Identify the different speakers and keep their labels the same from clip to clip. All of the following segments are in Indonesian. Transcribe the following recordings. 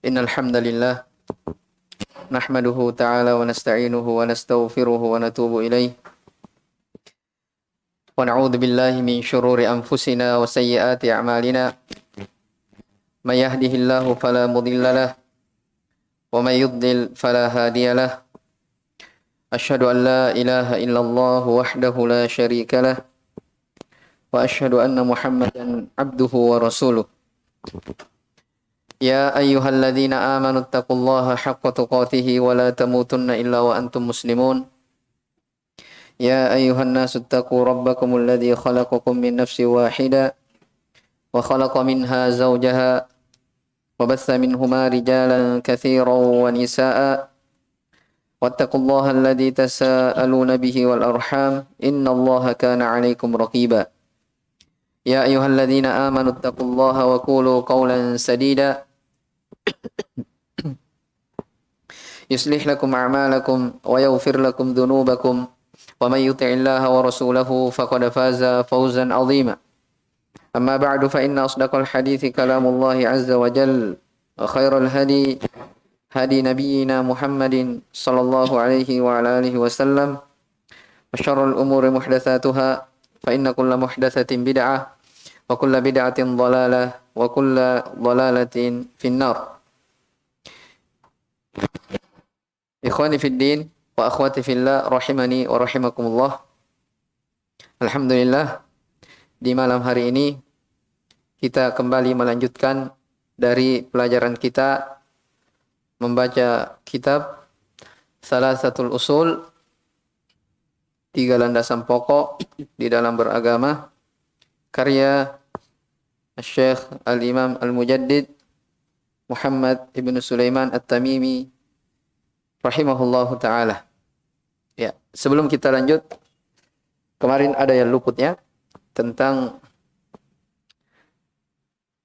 Speaker 1: Innal hamdalillah nahmaduhu ta'ala wa nasta'inuhu wa nastaghfiruhu wa natubu ilaih wa na'udzu billahi min shururi anfusina wa sayyiati a'malina may yahdihillahu fala mudilla lahu wa may yudlil fala hadiya lahu asyhadu an la ilaha illallah wahdahu la syarika lahu wa asyhadu anna Muhammadan abduhu wa rasuluh. Ya ayyuhalladzina amanu taqullaha haqqa tuqatih wa la tamutunna illa wa antum muslimun. Ya ayyuhan nasu taqu rabbakumul ladzi khalaqakum min nafsin wahidah wa khalaqa minha zawjaha wa batha minhuma rijalan katsiran wa nisaa'a wattaqullaha alladzi tasaaluna bihi wal arham innallaha kana 'alaikum raqiba. Ya ayyuhalladzina amanu taqullaha wa qulu qawlan sadida yuslih lakum a'malakum wa yaghfir lakum dhunubakum wa may yuti'illaha wa rasulahu faqad faza fawzan 'azima. Amma ba'du fa inna asdaqal hadithi kalamullahi 'azza wa jalla wa khairal hadi hadi nabiyyina Muhammadin sallallahu alaihi wa ala alihi wasallam wa syarrul umuri muhdatsatuha fa inna kulla muhdatsatin bid'ah wa kulla bid'atin dhalalah wa kulla dhalalatin finnar. Ikhwani fid din wa akhwati fillah rahimani wa rahimakumullah. Alhamdulillah, di malam hari ini kita kembali melanjutkan dari pelajaran kita membaca kitab Salasatul Usul, 3 landasan pokok di dalam beragama, karya Syekh Al-Imam Al-Mujaddid Muhammad Ibn Sulaiman At-Tamimi rahimahullahu ta'ala. Ya, sebelum kita lanjut, kemarin ada yang luputnya tentang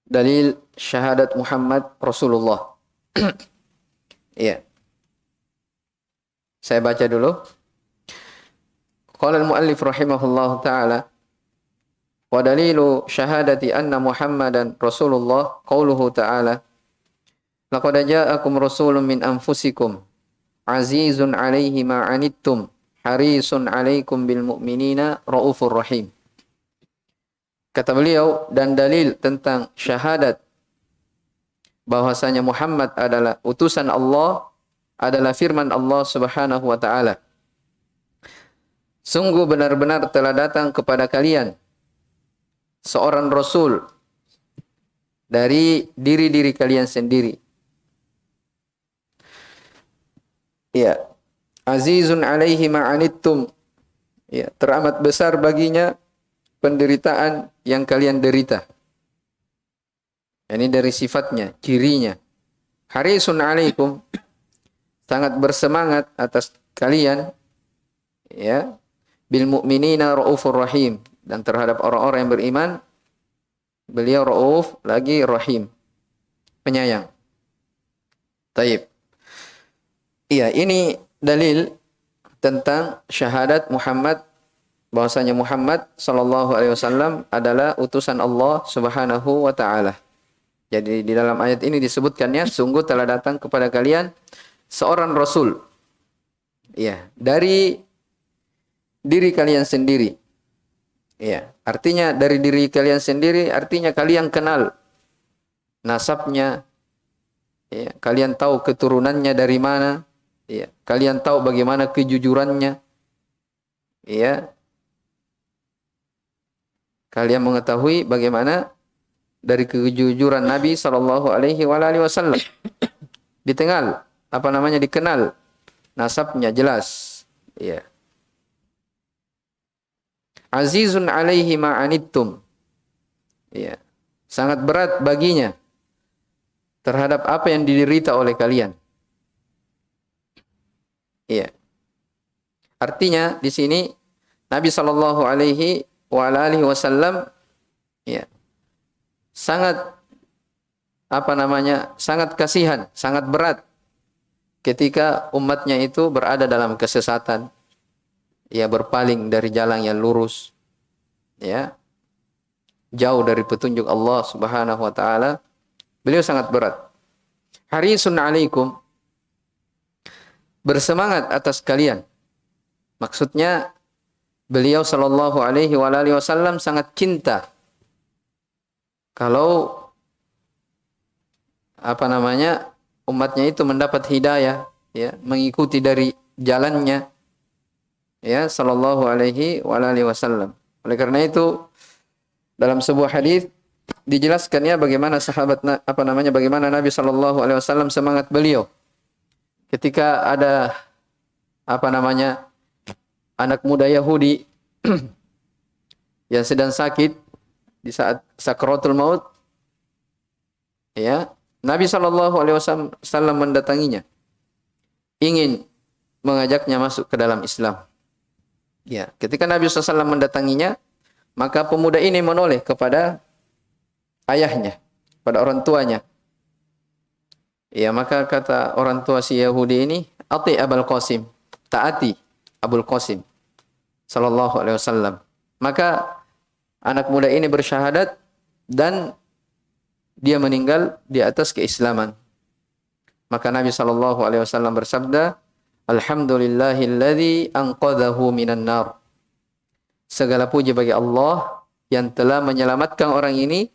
Speaker 1: dalil syahadat Muhammad Rasulullah. Ya. Saya baca dulu. Qala al-muallif rahimahullahu ta'ala wa dalilu syahadati anna Muhammadan Rasulullah qauluhu ta'ala laqad ja'akum rasulun min anfusikum azizun 'alaihi ma 'anittum harisun 'alaikum bil mu'minina raufur rahim. Kata beliau, dan dalil tentang syahadat bahwasanya Muhammad adalah utusan Allah adalah firman Allah Subhanahu wa taala. Sungguh benar-benar telah datang kepada kalian seorang rasul dari diri-diri kalian sendiri. Ya, azizun 'alaihi ma 'anittum. Ya, teramat besar baginya penderitaan yang kalian derita. Ini dari sifatnya, cirinya. Harisun 'alaikum, sangat bersemangat atas kalian, ya, bil mu'minina raufur rahim, dan terhadap orang-orang yang beriman beliau rauf lagi rahim, penyayang. Taib. Iya, ini dalil tentang syahadat Muhammad, bahwasanya Muhammad sallallahu alaihi wasallam adalah utusan Allah Subhanahu wa taala. Jadi di dalam ayat ini disebutkannya sungguh telah datang kepada kalian seorang rasul. Iya, dari diri kalian sendiri. Iya, artinya dari diri kalian sendiri artinya kalian kenal nasabnya. Ya, kalian tahu keturunannya dari mana. Ya, kalian tahu bagaimana kejujurannya. Ya. Kalian mengetahui bagaimana dari kejujuran Nabi sallallahu alaihi wasallam. Dikenal nasabnya jelas. Ya. Azizun 'alaihi ma 'anittum. Ya. Sangat berat baginya terhadap apa yang diderita oleh kalian. Iya. Artinya di sini Nabi sallallahu alaihi wasallam ya sangat sangat kasihan, sangat berat ketika umatnya itu berada dalam kesesatan, ya, berpaling dari jalan yang lurus, ya, jauh dari petunjuk Allah Subhanahu wa taala. Beliau sangat berat. harisun alaikum, bersemangat atas kalian. Maksudnya beliau sallallahu alaihi wasallam sangat cinta kalau umatnya itu mendapat hidayah, ya, mengikuti dari jalannya, ya, sallallahu alaihi wasallam. Oleh karena itu dalam sebuah hadis dijelaskan, ya, bagaimana bagaimana Nabi sallallahu alaihi wasallam semangat beliau ketika ada anak muda Yahudi yang sedang sakit di saat sakratul maut, ya, Nabi sallallahu alaihi wasallam mendatanginya, ingin mengajaknya masuk ke dalam Islam. Ya, ketika Nabi SAW mendatanginya, maka pemuda ini menoleh kepada ayahnya, pada orang tuanya. Ya, maka kata orang tua si Yahudi ini, "Ati Abul Qasim," taati Abul Qasim sallallahu alaihi wasallam. Maka anak muda ini bersyahadat dan dia meninggal di atas keislaman. Maka Nabi sallallahu alaihi wasallam bersabda, "Alhamdulillahilladzi anqadhahu minan nar." Segala puji bagi Allah yang telah menyelamatkan orang ini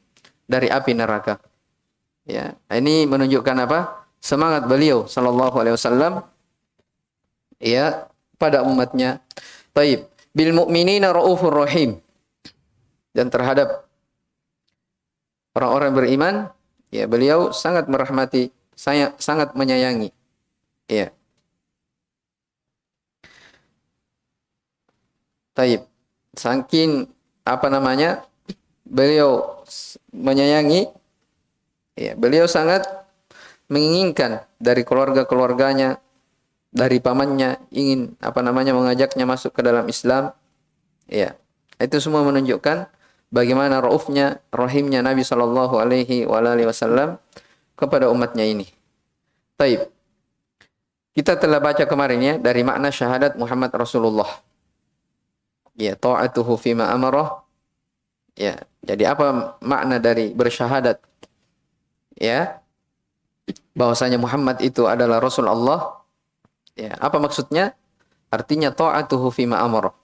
Speaker 1: dari api neraka. Ya, ini menunjukkan apa? Semangat beliau sallallahu alaihi wasallam, ya, pada umatnya. Taib, bil mu'minina raufur rahim. Dan terhadap orang-orang beriman, ya, beliau sangat merahmati, sangat menyayangi. Ya. Taib. Saking beliau menyayangi, ya, beliau sangat menginginkan dari keluarga-keluarganya, dari pamannya, ingin mengajaknya masuk ke dalam Islam. Ya. Itu semua menunjukkan bagaimana raufnya, rahimnya Nabi sallallahu alaihi wasallam kepada umatnya ini. Taib. Kita telah baca kemarin, ya, dari makna syahadat Muhammad Rasulullah. Ya, ta'atuhu fima amarah. Ya, jadi apa makna dari bersyahadat? Ya, bahwasanya Muhammad itu adalah Rasul Allah. Ya, apa maksudnya? Artinya ta'atuhu fima amarah.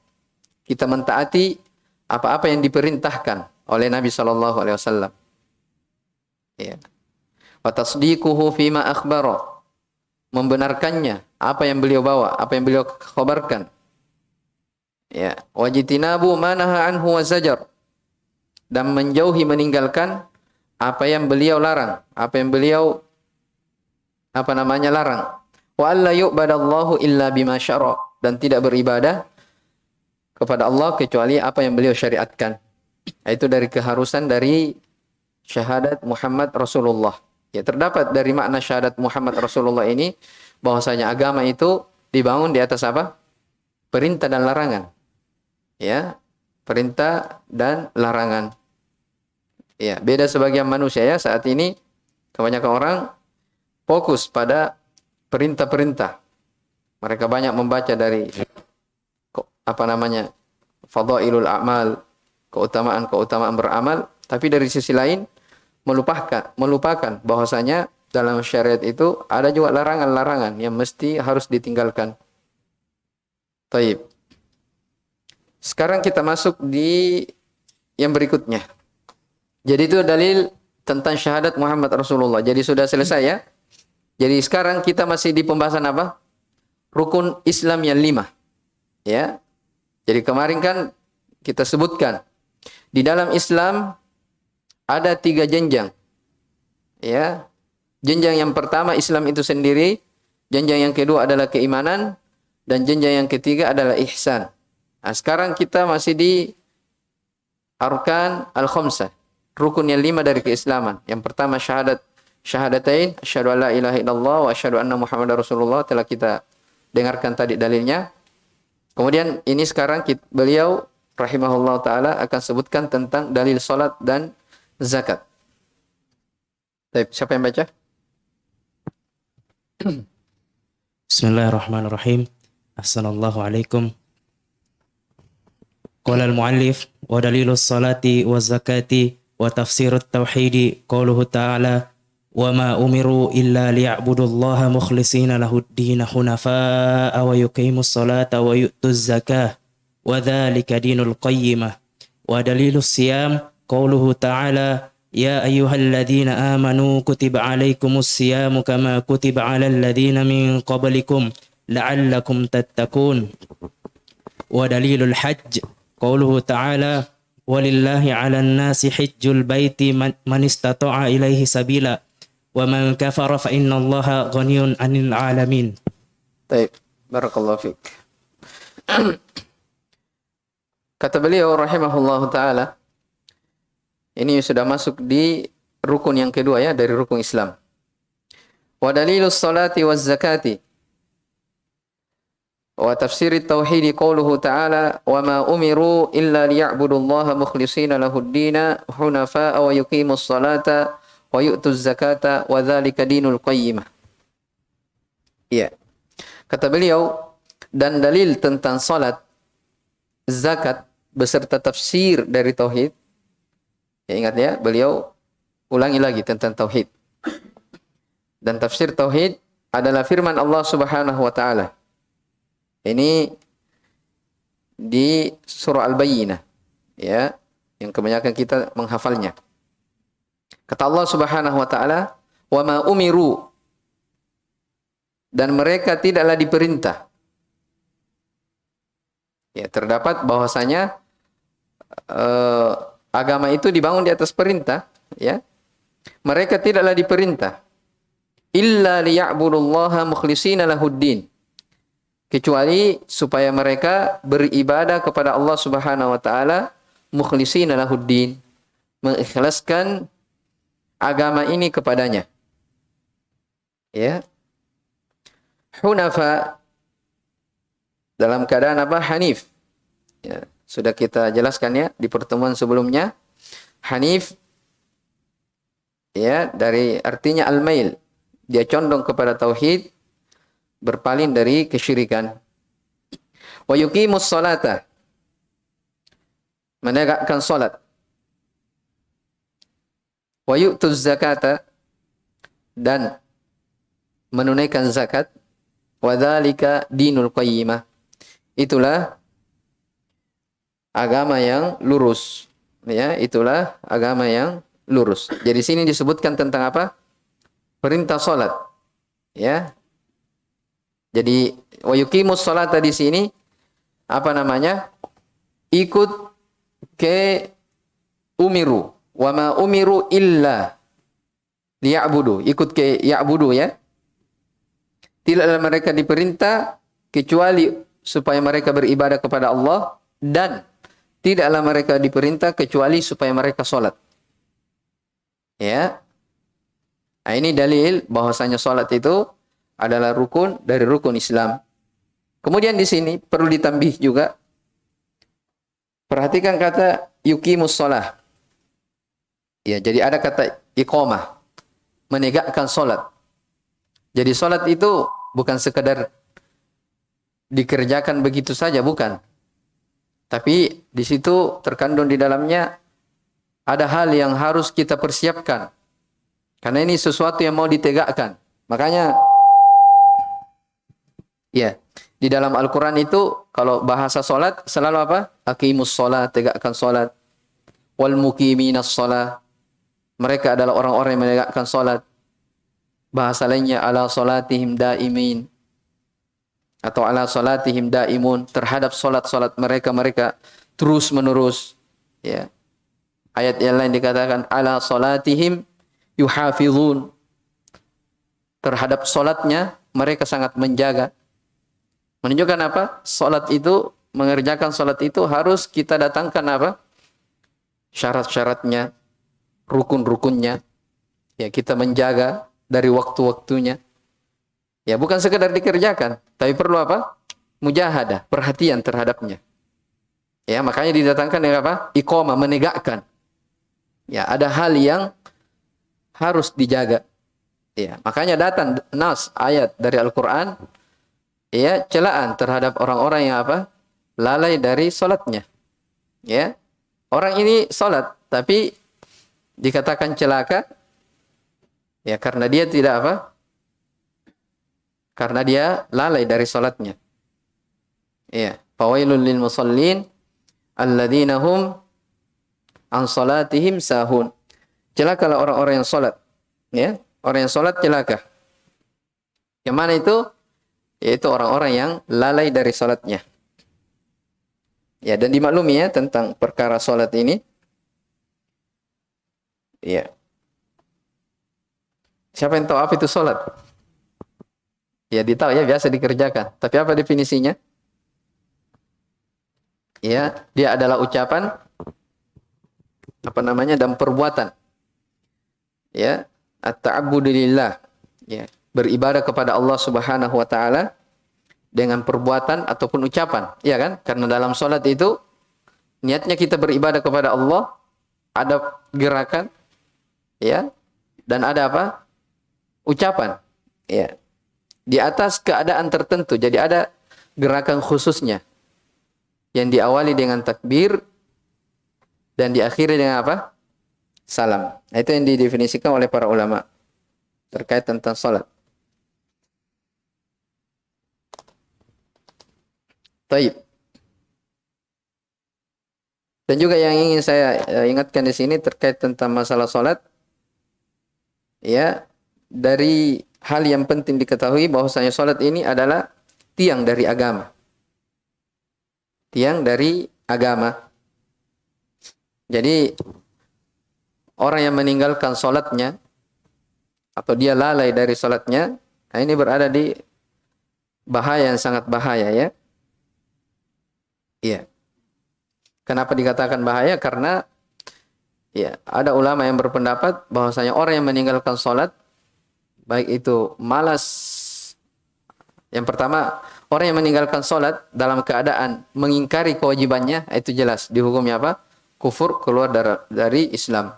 Speaker 1: Kita mentaati apa-apa yang diperintahkan oleh Nabi sallallahu alaihi wasallam. Ya. Wa tasdiquhu fima akhbara. Membenarkannya apa yang beliau bawa, apa yang beliau khabarkan. Ya, wajitinabu manaha anhu wa zajar, dan menjauhi, meninggalkan apa yang beliau larang, apa yang beliau larang. Wa alla yu'badallahu illa bima syara, dan tidak beribadah kepada Allah kecuali apa yang beliau syariatkan. Itu dari keharusan dari syahadat Muhammad Rasulullah. Ya, terdapat dari makna syahadat Muhammad Rasulullah ini bahwasanya agama itu dibangun di atas apa? Perintah dan larangan. Ya, perintah dan larangan. Ya, beda sebagian manusia, ya, saat ini kebanyakan orang fokus pada perintah-perintah. Mereka banyak membaca dari fadailul a'mal, keutamaan beramal, tapi dari sisi lain melupakan bahwasanya dalam syariat itu ada juga larangan-larangan yang mesti harus ditinggalkan. Taib. Sekarang kita masuk di yang berikutnya. Jadi itu dalil tentang syahadat Muhammad Rasulullah. Jadi sudah selesai, ya. Jadi sekarang kita masih di pembahasan apa? Rukun Islam yang 5. Ya. Jadi kemarin kan kita sebutkan di dalam Islam ada 3 jenjang. Ya. Jenjang yang pertama Islam itu sendiri, jenjang yang kedua adalah keimanan, dan jenjang yang ketiga adalah ihsan. Nah, sekarang kita masih di arkan al-khamsah, rukun yang 5 dari keislaman. Yang pertama syahadatain, asyhadu alla ilaha illallah wa asyhadu anna muhammadar rasulullah, telah kita dengarkan tadi dalilnya. Kemudian ini sekarang beliau rahimahullah taala akan sebutkan tentang dalil salat dan zakat. Baik, siapa yang baca?
Speaker 2: Bismillahirrahmanirrahim. Assalamualaikum. Qala al-muallif wa dalilus salati wa zakati wa tafsirut tauhidi qauluhu ta'ala وما أمروا إلا ليعبدوا الله مخلصين له الدين حنفاء ويقيموا الصلاة ويؤتوا الزكاة وذلك دين القيمة. ودليل الصيام قوله تعالى يا أيها الذين آمنوا كتب عليكم الصيام كما كتب على الذين من قبلكم لعلكم تتقون. ودليل الحج قوله تعالى ولله على الناس حج البيت من استطاع إليه سبيلا ومن كفر فإن الله غني عن العالمين.
Speaker 1: Baik, barakallahu fiik. Kata beliau rahimahullahu taala, ini sudah masuk di rukun yang kedua ya dari rukun Islam. Wa dalilus salati waz zakati wa tafsir at-tauhid qauluhu ta'ala wa ma umiru illa liya'budullaha mukhlishina lahud-din hunafa'a wa yuqimus salata wa yu'tuz zakata wa dzalika dinul qayyimah. Iya. Kata beliau, dan dalil tentang salat, zakat beserta tafsir dari tauhid. Ya ingat ya, beliau ulangi lagi tentang tauhid. Dan tafsir tauhid adalah firman Allah Subhanahu wa taala. Ini di surah Al-Bayyinah, ya, yang kebanyakan kita menghafalnya. Kata Allah Subhanahu wa taala, "Wa ma umiru," dan mereka tidaklah diperintah. Ya, terdapat bahwasanya agama itu dibangun di atas perintah, ya. Mereka tidaklah diperintah illa liya'budullaha mukhlishina lahud-din, kecuali supaya mereka beribadah kepada Allah Subhanahu wa taala mukhlishina lahud-din, mengikhlaskan agama ini kepadanya. Ya. Hunafa dalam keadaan apa? Hanif. Ya, sudah kita jelaskan ya di pertemuan sebelumnya. Hanif ya dari artinya al-mail. Dia condong kepada tauhid, berpaling dari kesyirikan. Wa yuqimus salata, menegakkan salat. Wa yu'tuz zakata, dan menunaikan zakat. Wa dzalika dinul qayyimah, itulah agama yang lurus, ya, itulah agama yang lurus. Jadi sini disebutkan tentang apa? Perintah salat, ya. Jadi wa yuqimus salata di sini apa namanya? Ikut ke umiru, wa ma umiru illa liya'budu, ikut ke ya'budu ya. Tidaklah mereka diperintah kecuali supaya mereka beribadah kepada Allah, dan tidaklah mereka diperintah kecuali supaya mereka salat. Ya. Nah, ini dalil bahwasanya salat itu adalah rukun dari rukun Islam. Kemudian di sini perlu ditambih juga. Perhatikan kata yuqimus shalah. Ya, jadi ada kata iqamah, menegakkan salat. Jadi salat itu bukan sekadar dikerjakan begitu saja, bukan. Tapi di situ terkandung di dalamnya ada hal yang harus kita persiapkan. Karena ini sesuatu yang mau ditegakkan. Makanya ya, di dalam Al-Qur'an itu kalau bahasa salat selalu apa? Aqimus shalah, tegakkan salat. Wal muqiminas shalah, mereka adalah orang-orang yang menegakkan salat. Bahasa lainnya ala salatihim daimin, atau ala salatihim daimun, terhadap salat-salat mereka terus menerus, ya. Ayat yang lain dikatakan ala salatihim yuhafizun, terhadap salatnya mereka sangat menjaga. Menunjukkan apa? Salat itu, mengerjakan salat itu harus kita datangkan apa? Syarat-syaratnya, rukun-rukunnya. Ya, kita menjaga dari waktu-waktunya. Ya, bukan sekedar dikerjakan, tapi perlu apa? Mujahadah, perhatian terhadapnya. Ya, makanya didatangkan dengan apa? Iqamah, menegakkan. Ya, ada hal yang harus dijaga. Ya, makanya datang nas ayat dari Al-Qur'an, ya, celaan terhadap orang-orang yang apa? Lalai dari salatnya. Ya. Orang ini salat tapi dikatakan celaka. Ya, karena dia tidak apa? Karena dia lalai dari salatnya. Ya, fawailul lil musallin alladzina hum an salatihim sahun. Celakalah orang-orang yang salat. Ya, orang yang salat celaka. Yang mana itu? Yaitu orang-orang yang lalai dari salatnya. Ya, dan dimaklumi ya tentang perkara salat ini. Ya. Siapa yang tahu apa itu salat? Ya, ditahu ya, biasa dikerjakan. Tapi apa definisinya? Ya, dia adalah ucapan dan perbuatan. Ya, at-ta'abbudu lillah. Ya, beribadah kepada Allah Subhanahu wa taala dengan perbuatan ataupun ucapan, ya kan? Karena dalam salat itu niatnya kita beribadah kepada Allah, ada gerakan, ya, dan ada apa? Ucapan, ya. Di atas keadaan tertentu. Jadi ada gerakan khususnya yang diawali dengan takbir dan diakhiri dengan apa? Salam. Nah, itu yang didefinisikan oleh para ulama terkait tentang salat. Taib. Dan juga yang ingin saya ingatkan di sini terkait tentang masalah salat, ya, dari hal yang penting diketahui bahwasanya salat ini adalah tiang dari agama. Tiang dari agama. Jadi orang yang meninggalkan salatnya atau dia lalai dari salatnya, nah ini berada di bahaya yang sangat bahaya, ya. Iya. Kenapa dikatakan bahaya? Karena ya, ada ulama yang berpendapat bahwasanya orang yang meninggalkan salat, baik itu malas. Yang pertama, orang yang meninggalkan salat dalam keadaan mengingkari kewajibannya, itu jelas dihukumnya apa? Kufur, keluar dari Islam.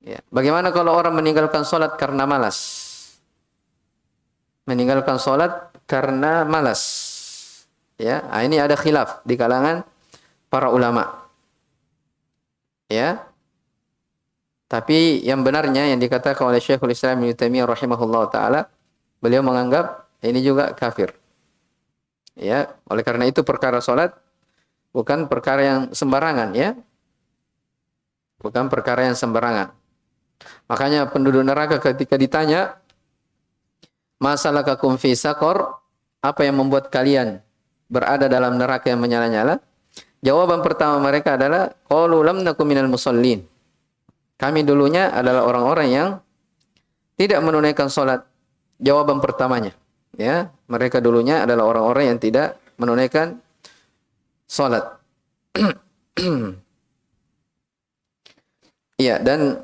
Speaker 1: Ya. Bagaimana kalau orang meninggalkan salat karena malas? Meninggalkan salat karena malas. Ya, nah ini ada khilaf di kalangan para ulama. Ya. Tapi yang benarnya yang dikatakan oleh Syekhul Islam Ibnu Taimiyah rahimahullah taala, beliau menganggap ini juga kafir. Ya, oleh karena itu perkara salat bukan perkara yang sembarangan, ya. Bukan perkara yang sembarangan. Makanya penduduk neraka ketika ditanya, "Masalakakum fi saqar?" Apa yang membuat kalian berada dalam neraka yang menyala-nyala? Jawaban pertama mereka adalah, qalu lam nakum minal musallin. Kami dulunya adalah orang-orang yang tidak menunaikan salat. Jawaban pertamanya, ya, mereka dulunya adalah orang-orang yang tidak menunaikan salat. Iya, dan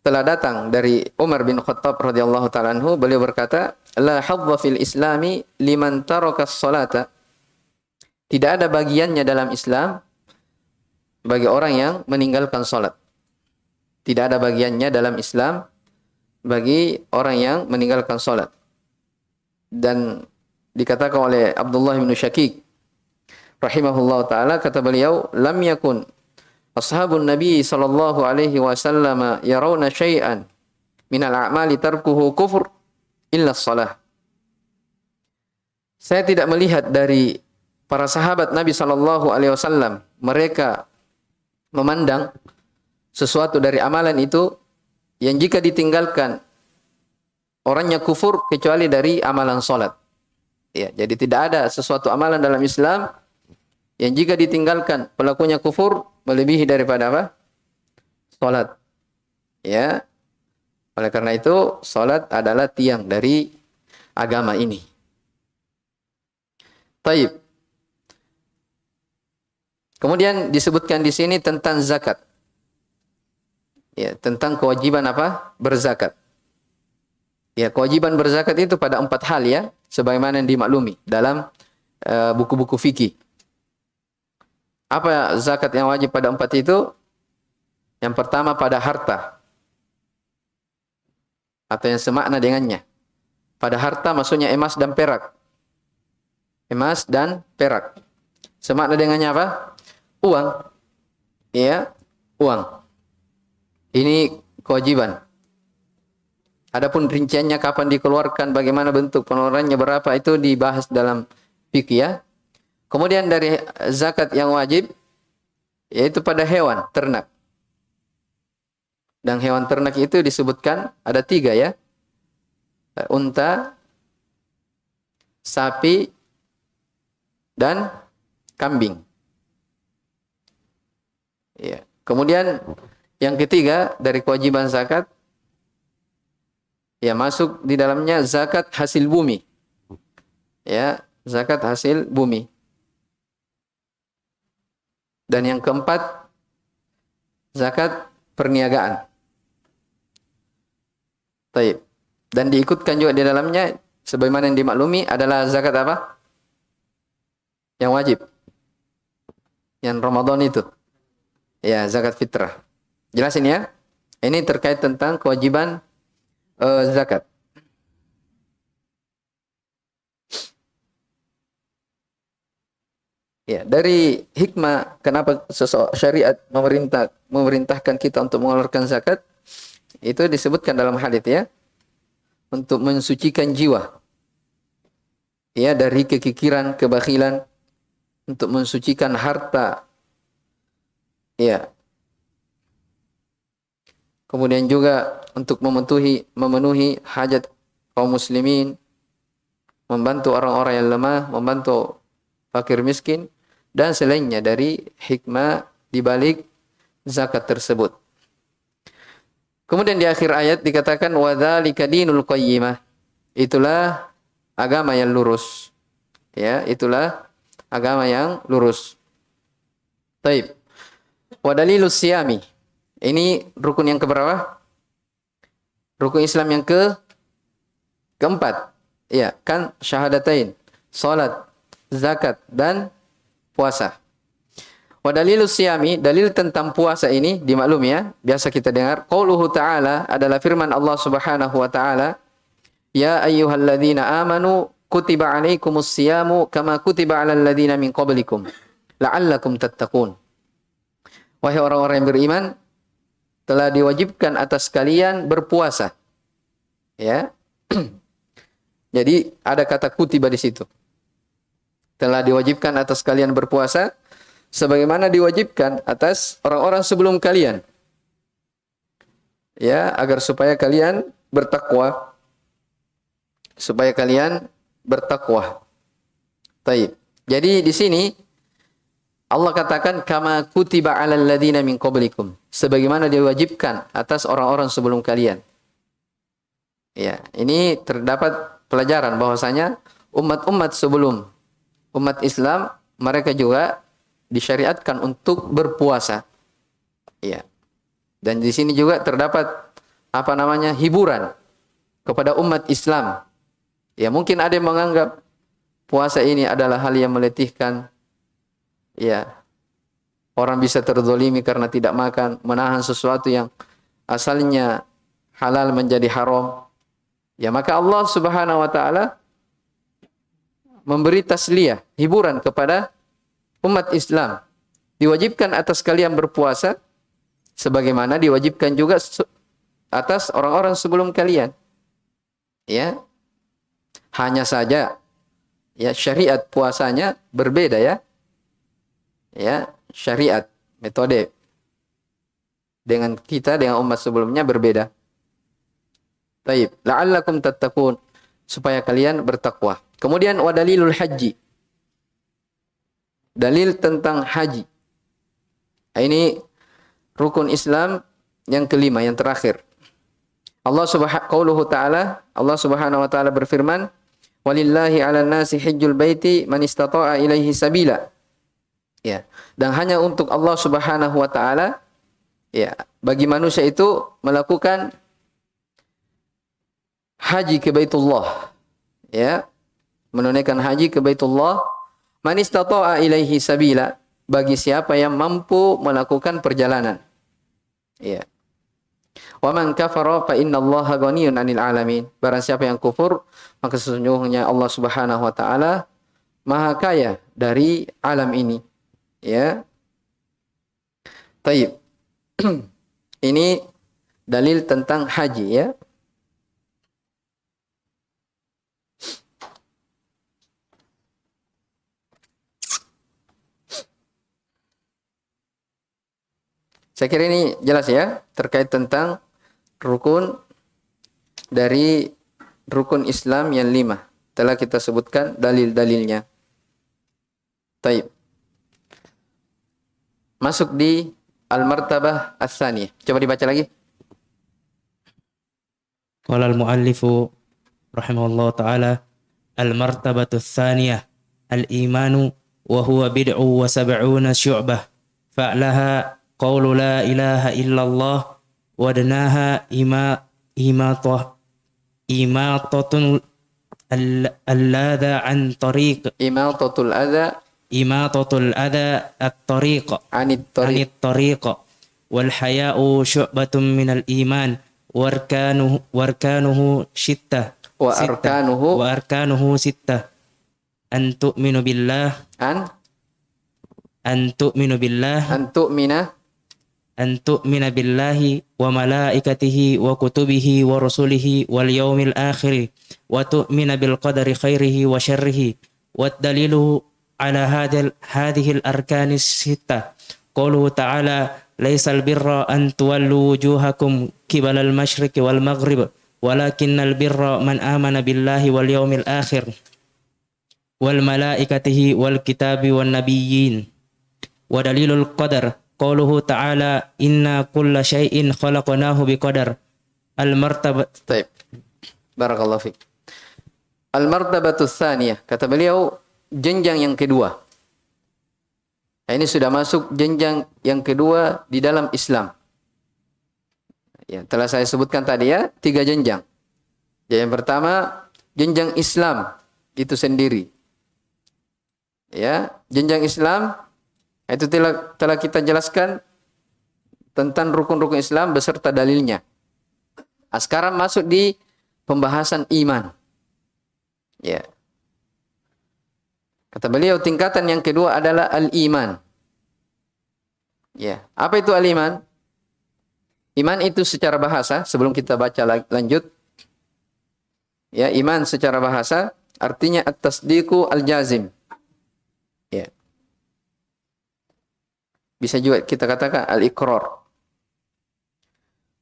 Speaker 1: telah datang dari Umar bin Khattab radhiyallahu taala anhu, beliau berkata, la hadza fil islami liman taraka as-salata. Tidak ada bagiannya dalam Islam bagi orang yang meninggalkan salat. Tidak ada bagiannya dalam Islam bagi orang yang meninggalkan salat. Dan dikatakan oleh Abdullah bin Syakik rahimahullah taala, kata beliau, lam yakun ashabun Nabi sallallahu alaihi wasallam yarawna syai'an minal a'mali tarkuhu kufur illa shalah. Saya tidak melihat dari para sahabat Nabi sallallahu alaihi wasallam mereka memandang sesuatu dari amalan itu yang jika ditinggalkan orangnya kufur kecuali dari amalan salat. Ya, jadi tidak ada sesuatu amalan dalam Islam yang jika ditinggalkan pelakunya kufur melebihi daripada apa? Salat. Ya. Oleh karena itu, salat adalah tiang dari agama ini. Taib. Kemudian disebutkan di sini tentang zakat. Ya, tentang kewajiban apa? Berzakat. Ya, kewajiban berzakat itu pada 4 hal, ya, sebagaimana yang dimaklumi dalam buku-buku fikih. Apa zakat yang wajib pada 4 itu? Yang pertama pada harta. Atau yang semakna dengannya. Pada harta maksudnya emas dan perak. Emas dan perak. Semakna dengannya apa? Uang. Ya, uang. Ini kewajiban. Adapun rinciannya kapan dikeluarkan, bagaimana bentuk pengeluarannya, berapa, itu dibahas dalam fikih ya. Kemudian dari zakat yang wajib yaitu pada hewan ternak. Dan hewan ternak itu disebutkan ada 3 ya. Unta, sapi, dan kambing. Ya. Kemudian yang ketiga dari kewajiban zakat, ya masuk di dalamnya zakat hasil bumi. Ya, zakat hasil bumi. Dan yang keempat, zakat perniagaan. Taib. Dan diikutkan juga di dalamnya, sebagaimana yang dimaklumi, adalah zakat apa? Yang wajib. Yang Ramadan itu. Ya, zakat fitrah. Jelas ini ya? Ini terkait tentang kewajiban zakat. Ya, dari hikmah kenapa syariat memerintahkan kita untuk mengeluarkan zakat, itu disebutkan dalam hadits ya, untuk mensucikan jiwa. Ya, dari kekikiran, kebakhilan, untuk mensucikan harta. Ya. Kemudian juga untuk memenuhi hajat kaum muslimin, membantu orang-orang yang lemah, membantu fakir miskin, dan selainnya dari hikmah di balik zakat tersebut. Kemudian di akhir ayat dikatakan wadzalika dinul qayyimah. Itulah agama yang lurus. Ya, itulah agama yang lurus. Taib. Wa dalilus siyami. Ini rukun yang keberapa? Rukun Islam yang keempat. Ya, kan syahadatain, salat, zakat, dan puasa. Wa dalilus siyami, dalil tentang puasa ini dimaklumi ya, biasa kita dengar. Qauluhu ta'ala adalah firman Allah Subhanahu wa ta'ala, ya ayyuhalladzina amanu kutiba alaikumus siyamu kama kutiba alal ladzina min qablikum la'allakum tattaqun. Wahai orang-orang yang beriman, telah diwajibkan atas kalian berpuasa. Ya. Jadi ada kata kutiba di situ. Telah diwajibkan atas kalian berpuasa sebagaimana diwajibkan atas orang-orang sebelum kalian. Ya, agar supaya kalian bertakwa. Supaya kalian bertakwa. Taib. Jadi di sini Allah katakan kama kutiba 'alal ladzina min qablikum, sebagaimana diwajibkan atas orang-orang sebelum kalian. Ya, ini terdapat pelajaran bahwasanya umat-umat sebelum umat Islam mereka juga disyariatkan untuk berpuasa. Ya. Dan di sini juga terdapat hiburan kepada umat Islam. Ya, mungkin ada yang menganggap puasa ini adalah hal yang meletihkan. Ya, orang bisa terzolimi karena tidak makan, menahan sesuatu yang asalnya halal menjadi haram. Ya, maka Allah Subhanahu wa ta'ala memberi tasliyah, hiburan kepada umat Islam. Diwajibkan atas kalian berpuasa sebagaimana diwajibkan juga atas orang-orang sebelum kalian. Ya. Hanya saja ya syariat puasanya berbeda ya. Ya, syariat, metode dengan kita, dengan umat sebelumnya berbeda. Taib, la'allakum tattaqun, supaya kalian bertakwa. Kemudian wa dalilul haji. Dalil tentang haji. Ini rukun Islam yang kelima, yang terakhir. Allah Subhanahu wa ta'ala berfirman, walillahi 'alan nasi hajjul baiti man istata'a ilaihi sabila. Ya, dan hanya untuk Allah Subhanahu wa ta'ala, ya, bagi manusia itu melakukan haji ke Baitullah. Ya, menunaikan haji ke Baitullah, man istata'a ilaihi sabila, bagi siapa yang mampu melakukan perjalanan. Ya. Wa man kafara fa innallaha ghaniyun 'anil 'alamin. Barang siapa yang kufur, maka sesungguhnya Allah Subhanahu wa ta'ala Maha kaya dari alam ini. Ya. Taib. Ini dalil tentang haji ya. Saya kira ini jelas ya terkait tentang rukun dari rukun Islam yang 5. Telah kita sebutkan dalil-dalilnya. Taib. Masuk di al-martabah ats-tsaniyah. Coba dibaca lagi.
Speaker 2: Qala al-muallifu rahimahullah ta'ala al-martabatu ats-tsaniyah al-imanu wa huwa bid'u wa sab'una syu'bah fa'laha qawlu la ilaha illallah wa danaha imatatun al-ladha an tariq imatatul adha at-tariq
Speaker 1: Anit
Speaker 2: anit tariq wal haya'u syu'batun minal iman warkanuhu sittah
Speaker 1: wa arkanuhu
Speaker 2: wa arkanuhu sittah an tu'minu billah
Speaker 1: an
Speaker 2: tu'minu billah
Speaker 1: tu'mina
Speaker 2: an tu'mina billahi wa malaikatihi wa kutubihi wa rusulihi wal yawmil akhir wa tu'mina bil qadari khairihi wa syarrihi wa dalilu ala hadhihi al arkanis sittah qawluhu ta'ala laysal birra an tuwallu wujuhakum qibala al masyriqi wal maghrib walakinnal birra man amana billahi wal yawmil akhir wal malaikatihi wal kitabi wan nabiyyin wa dalilul qadar qawluhu ta'ala inna kulla syai'in khalaqnahu biqadar al martabat.
Speaker 1: Baik. Barakallahu fiik. Al martabatu tsaniyah, kata beliau jenjang yang kedua. Nah, ini sudah masuk jenjang yang kedua di dalam Islam. Ya, telah saya sebutkan tadi ya, 3 jenjang. Yang pertama, jenjang Islam itu sendiri. Ya, jenjang Islam itu telah kita jelaskan tentang rukun-rukun Islam beserta dalilnya. Nah, sekarang masuk di pembahasan iman. Ya. Kata beliau tingkatan yang kedua adalah al-iman. Ya, apa itu al-iman? Iman itu secara bahasa, sebelum kita baca lanjut. Ya, iman secara bahasa artinya at-tasdiqu al-jazim. Ya. Bisa juga kita katakan al-iqrar.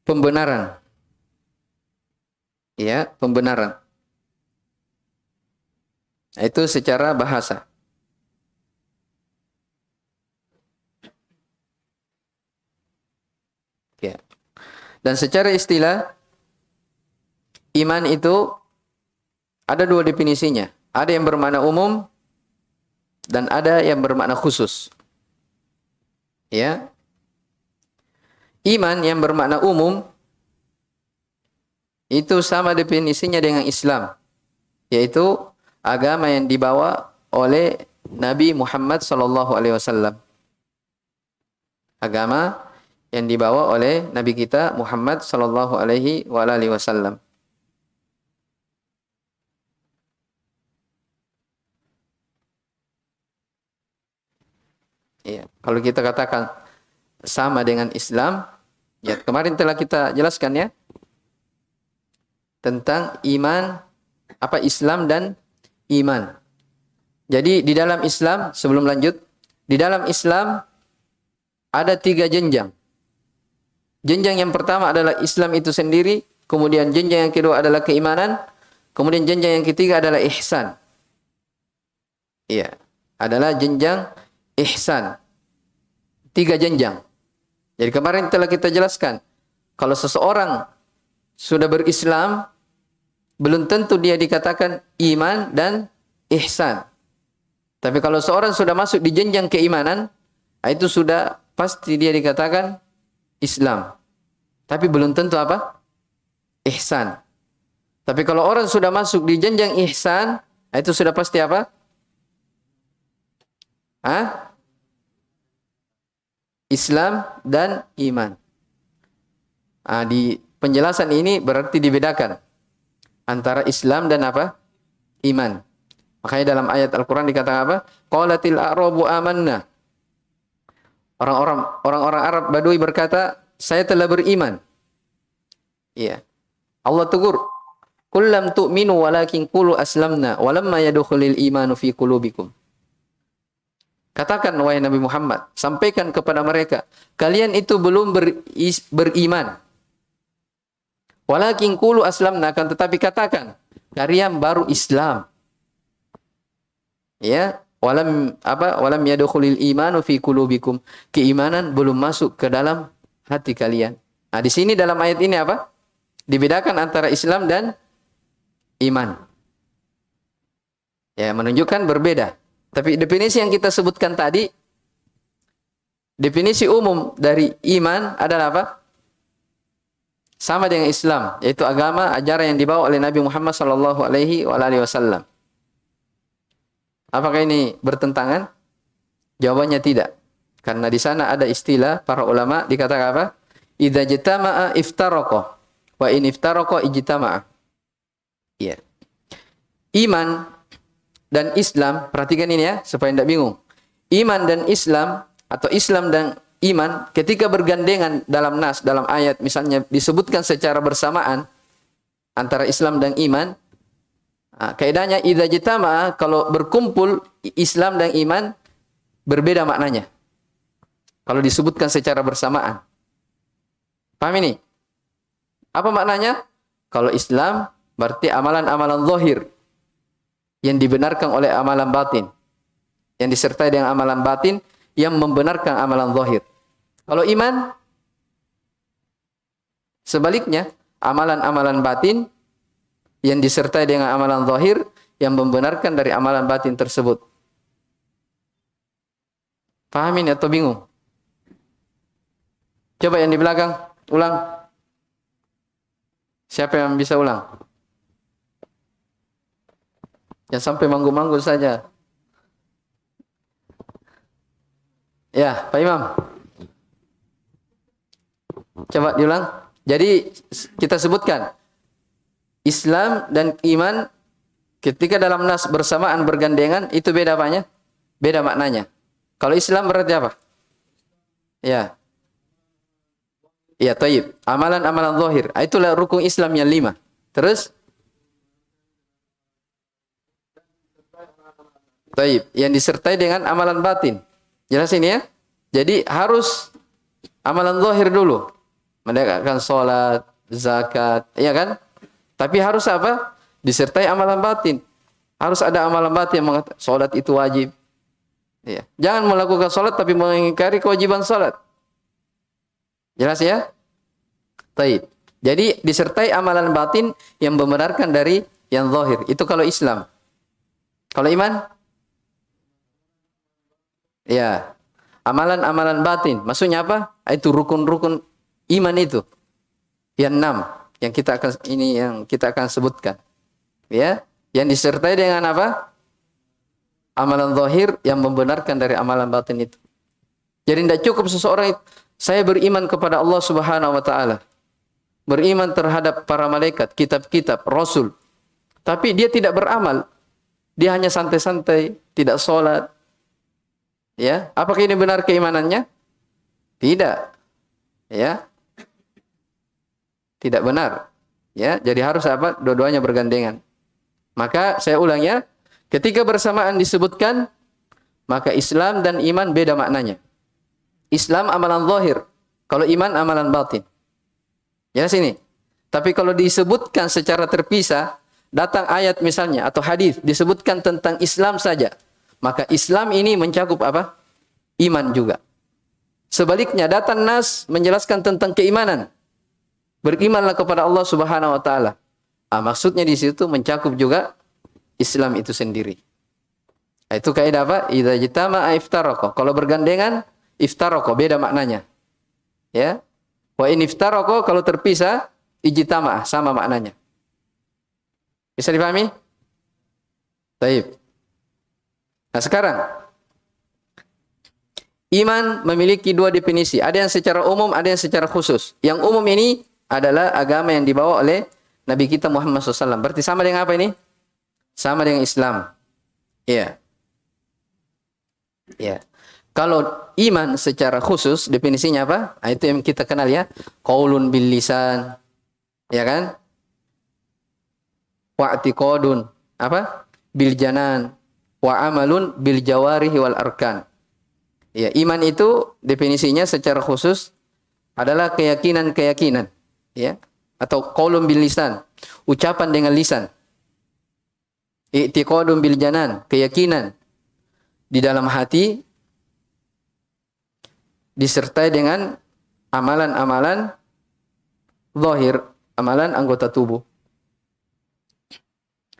Speaker 1: Pembenaran. Ya, pembenaran. Itu secara bahasa. Ya. Dan secara istilah, iman itu ada 2 definisinya. Ada yang bermakna umum dan ada yang bermakna khusus. Ya. Iman yang bermakna umum itu sama definisinya dengan Islam, yaitu agama yang dibawa oleh Nabi Muhammad SAW. Agama yang dibawa oleh Nabi kita Muhammad SAW. Ya, kalau kita katakan sama dengan Islam, ya kemarin telah kita jelaskan ya tentang iman, apa Islam dan iman. Jadi di dalam Islam, sebelum lanjut, di dalam Islam ada 3 jenjang. Jenjang yang pertama adalah Islam itu sendiri, kemudian jenjang yang kedua adalah keimanan, kemudian jenjang yang ketiga adalah ihsan. Iya, adalah jenjang ihsan. 3 jenjang. Jadi kemarin telah kita jelaskan, kalau seseorang sudah berislam, belum tentu dia dikatakan iman dan ihsan. Tapi kalau seorang sudah masuk di jenjang keimanan, itu sudah pasti dia dikatakan Islam. Tapi belum tentu apa? Ihsan. Tapi kalau orang sudah masuk di jenjang ihsan, itu sudah pasti apa? Islam dan iman. Di penjelasan ini berarti dibedakan antara Islam dan apa? Iman. Makanya dalam ayat Al-Quran dikatakan apa? Qalatil a'rabu amanna. Orang-orang Arab Badui berkata, saya telah beriman. Iya. Allah tegur, "Qul lam tu'minu walakin qulu aslamna walamma yadkhulul imanu fi qulubikum." Katakan wahai Nabi Muhammad, sampaikan kepada mereka, kalian itu belum beriman. Walakin qulu aslamna, akan tetapi katakan, kalian baru Islam. Ya, walam yadkhulil imanu fi qulubikum. Keimanan belum masuk ke dalam hati kalian. Nah, di sini dalam ayat ini apa? Dibedakan antara Islam dan iman. Ya, menunjukkan berbeda. Tapi definisi yang kita sebutkan tadi, definisi umum dari iman adalah apa? Sama dengan Islam, yaitu agama, ajaran yang dibawa oleh Nabi Muhammad sallallahu alaihi wasallam. Apakah ini bertentangan? Jawabannya tidak. Karena di sana ada istilah para ulama dikatakan apa? Idza jatama'a iftaraqa wa in iftaraqa ijtama'a. Iya. Iman dan Islam, perhatikan ini ya, supaya tidak bingung. Iman dan Islam, atau Islam dan iman, ketika bergandengan dalam nas, dalam ayat, misalnya disebutkan secara bersamaan, antara Islam dan iman, kaidahnya, idza jitama'a, kalau berkumpul Islam dan iman, berbeda maknanya. Kalau disebutkan secara bersamaan. Paham ini? Apa maknanya? Kalau Islam, berarti amalan-amalan zahir, yang dibenarkan oleh amalan batin, yang disertai dengan amalan batin yang membenarkan amalan zahir. Kalau iman, sebaliknya, amalan-amalan batin yang disertai dengan amalan zahir yang membenarkan dari amalan batin tersebut. Pahamin atau bingung? Coba yang di belakang, ulang. Siapa yang bisa ulang? Jangan sampai manggu-manggu saja. Ya, Pak Imam. Coba diulang. Jadi kita sebutkan Islam dan iman ketika dalam nas bersamaan bergandengan itu beda apanya? Beda maknanya. Kalau Islam berarti apa? Ya. Ya, taib. Amalan-amalan zahir. Itulah rukun Islam yang 5. Terus taib, yang disertai dengan amalan batin. Jelas ini ya? Jadi harus amalan zahir dulu. Menegakkan sholat, zakat, ya kan? Tapi harus apa? Disertai amalan batin. Harus ada amalan batin yang mengatakan sholat itu wajib. Ya. Jangan melakukan sholat tapi mengingkari kewajiban sholat. Jelas ya? Taib. Jadi disertai amalan batin yang membenarkan dari yang zahir. Itu kalau Islam. Kalau iman? Ya, amalan-amalan batin. Maksudnya apa? Itu rukun-rukun iman itu. Yang 6 yang kita akan sebutkan. Ya, yang disertai dengan apa? Amalan zahir yang membenarkan dari amalan batin itu. Jadi tidak cukup seseorang saya beriman kepada Allah Subhanahu wa taala. Beriman terhadap para malaikat, kitab-kitab, rasul. Tapi dia tidak beramal. Dia hanya santai-santai, tidak sholat. Ya, apakah ini benar keimanannya? Tidak. Ya. Tidak benar. Ya, jadi harus apa? Dua-duanya bergandengan. Maka saya ulang ya, ketika bersamaan disebutkan, maka Islam dan iman beda maknanya. Islam amalan zahir, kalau iman amalan batin. Ya sini. Tapi kalau disebutkan secara terpisah, datang ayat misalnya atau hadis disebutkan tentang Islam saja, maka Islam ini mencakup apa? Iman juga. Sebaliknya datang nas menjelaskan tentang keimanan. Berimanlah kepada Allah Subhanahu wa taala. Maksudnya di situ mencakup juga Islam itu sendiri. Itu kaidah apa? Idza jitama'a iftaraqa. Kalau bergandengan iftaraqa, beda maknanya. Ya. Wa in iftaraqa, kalau terpisah ijtama'a, sama maknanya. Bisa dipahami? Baik. Nah, sekarang iman memiliki 2 definisi. Ada yang secara umum, ada yang secara khusus. Yang umum ini adalah agama yang dibawa oleh Nabi kita Muhammad SAW. Berarti sama dengan apa ini? Sama dengan Islam. Iya. Iya. Kalau iman secara khusus, definisinya apa? Nah, itu yang kita kenal ya. Qaulun bil lisan. Ya kan? Wa'tiqadun. Apa? Bil janan. Wa amalun bil jawarihi wal arkan. Ya, iman itu definisinya secara khusus adalah keyakinan-keyakinan, ya, atau qaulun bil lisan, ucapan dengan lisan. I'tiqadun bil janan, keyakinan di dalam hati disertai dengan amalan-amalan zahir, amalan anggota tubuh.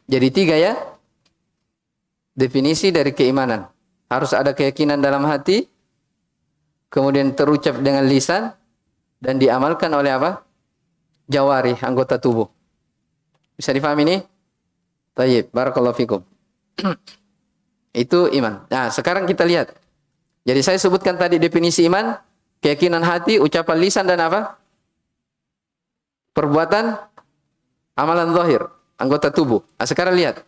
Speaker 1: Jadi 3 ya definisi dari keimanan. Harus ada keyakinan dalam hati, kemudian terucap dengan lisan, dan diamalkan oleh apa? Jawari, anggota tubuh. Bisa difahami ini? Tayyib, barakallahu fikum. Itu iman. Nah, sekarang kita lihat. Jadi saya sebutkan tadi definisi iman, keyakinan hati, ucapan lisan, dan apa? Perbuatan, amalan zahir, anggota tubuh. Nah, sekarang lihat.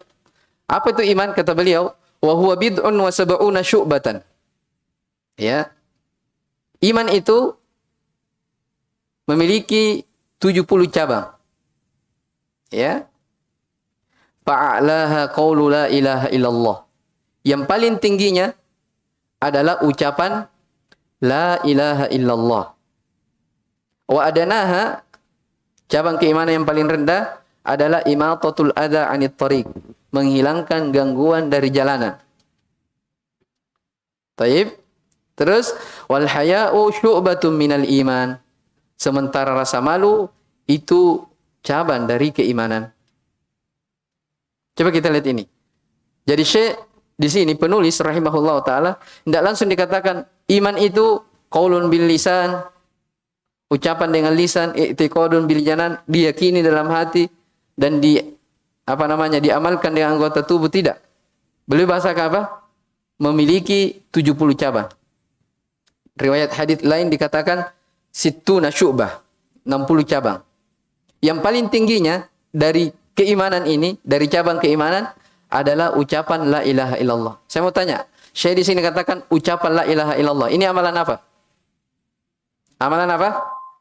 Speaker 1: Apa itu iman? Kata beliau, wa huwa bid'un wa sab'una syu'batan. Ya. Iman itu memiliki 70 cabang. Ya. Fa'alaha qaulu la ilaha illallah. Yang paling tingginya adalah ucapan la ilaha illallah. Wa adanaha, cabang keimanan yang paling rendah adalah imatatul adza 'anit thariq, menghilangkan gangguan dari jalanan. Taib. Terus wal haya'u syu'batun minal iman. Sementara rasa malu itu cabang dari keimanan. Coba kita lihat ini. Jadi Syekh di sini penulis rahimahullah taala tidak langsung dikatakan iman itu qaulun bil lisan, ucapan dengan lisan, i'tiqadun bil janan, diyakini dalam hati dan diamalkan dengan anggota tubuh, tidak. Beliau bahasakan apa? Memiliki 70 cabang. Riwayat hadis lain dikatakan sittuna syu'bah, 60 cabang. Yang paling tingginya dari keimanan ini, dari cabang keimanan adalah ucapan la ilaha illallah. Saya mau tanya, Syekh di sini katakan ucapan la ilaha illallah. Ini amalan apa? Amalan apa?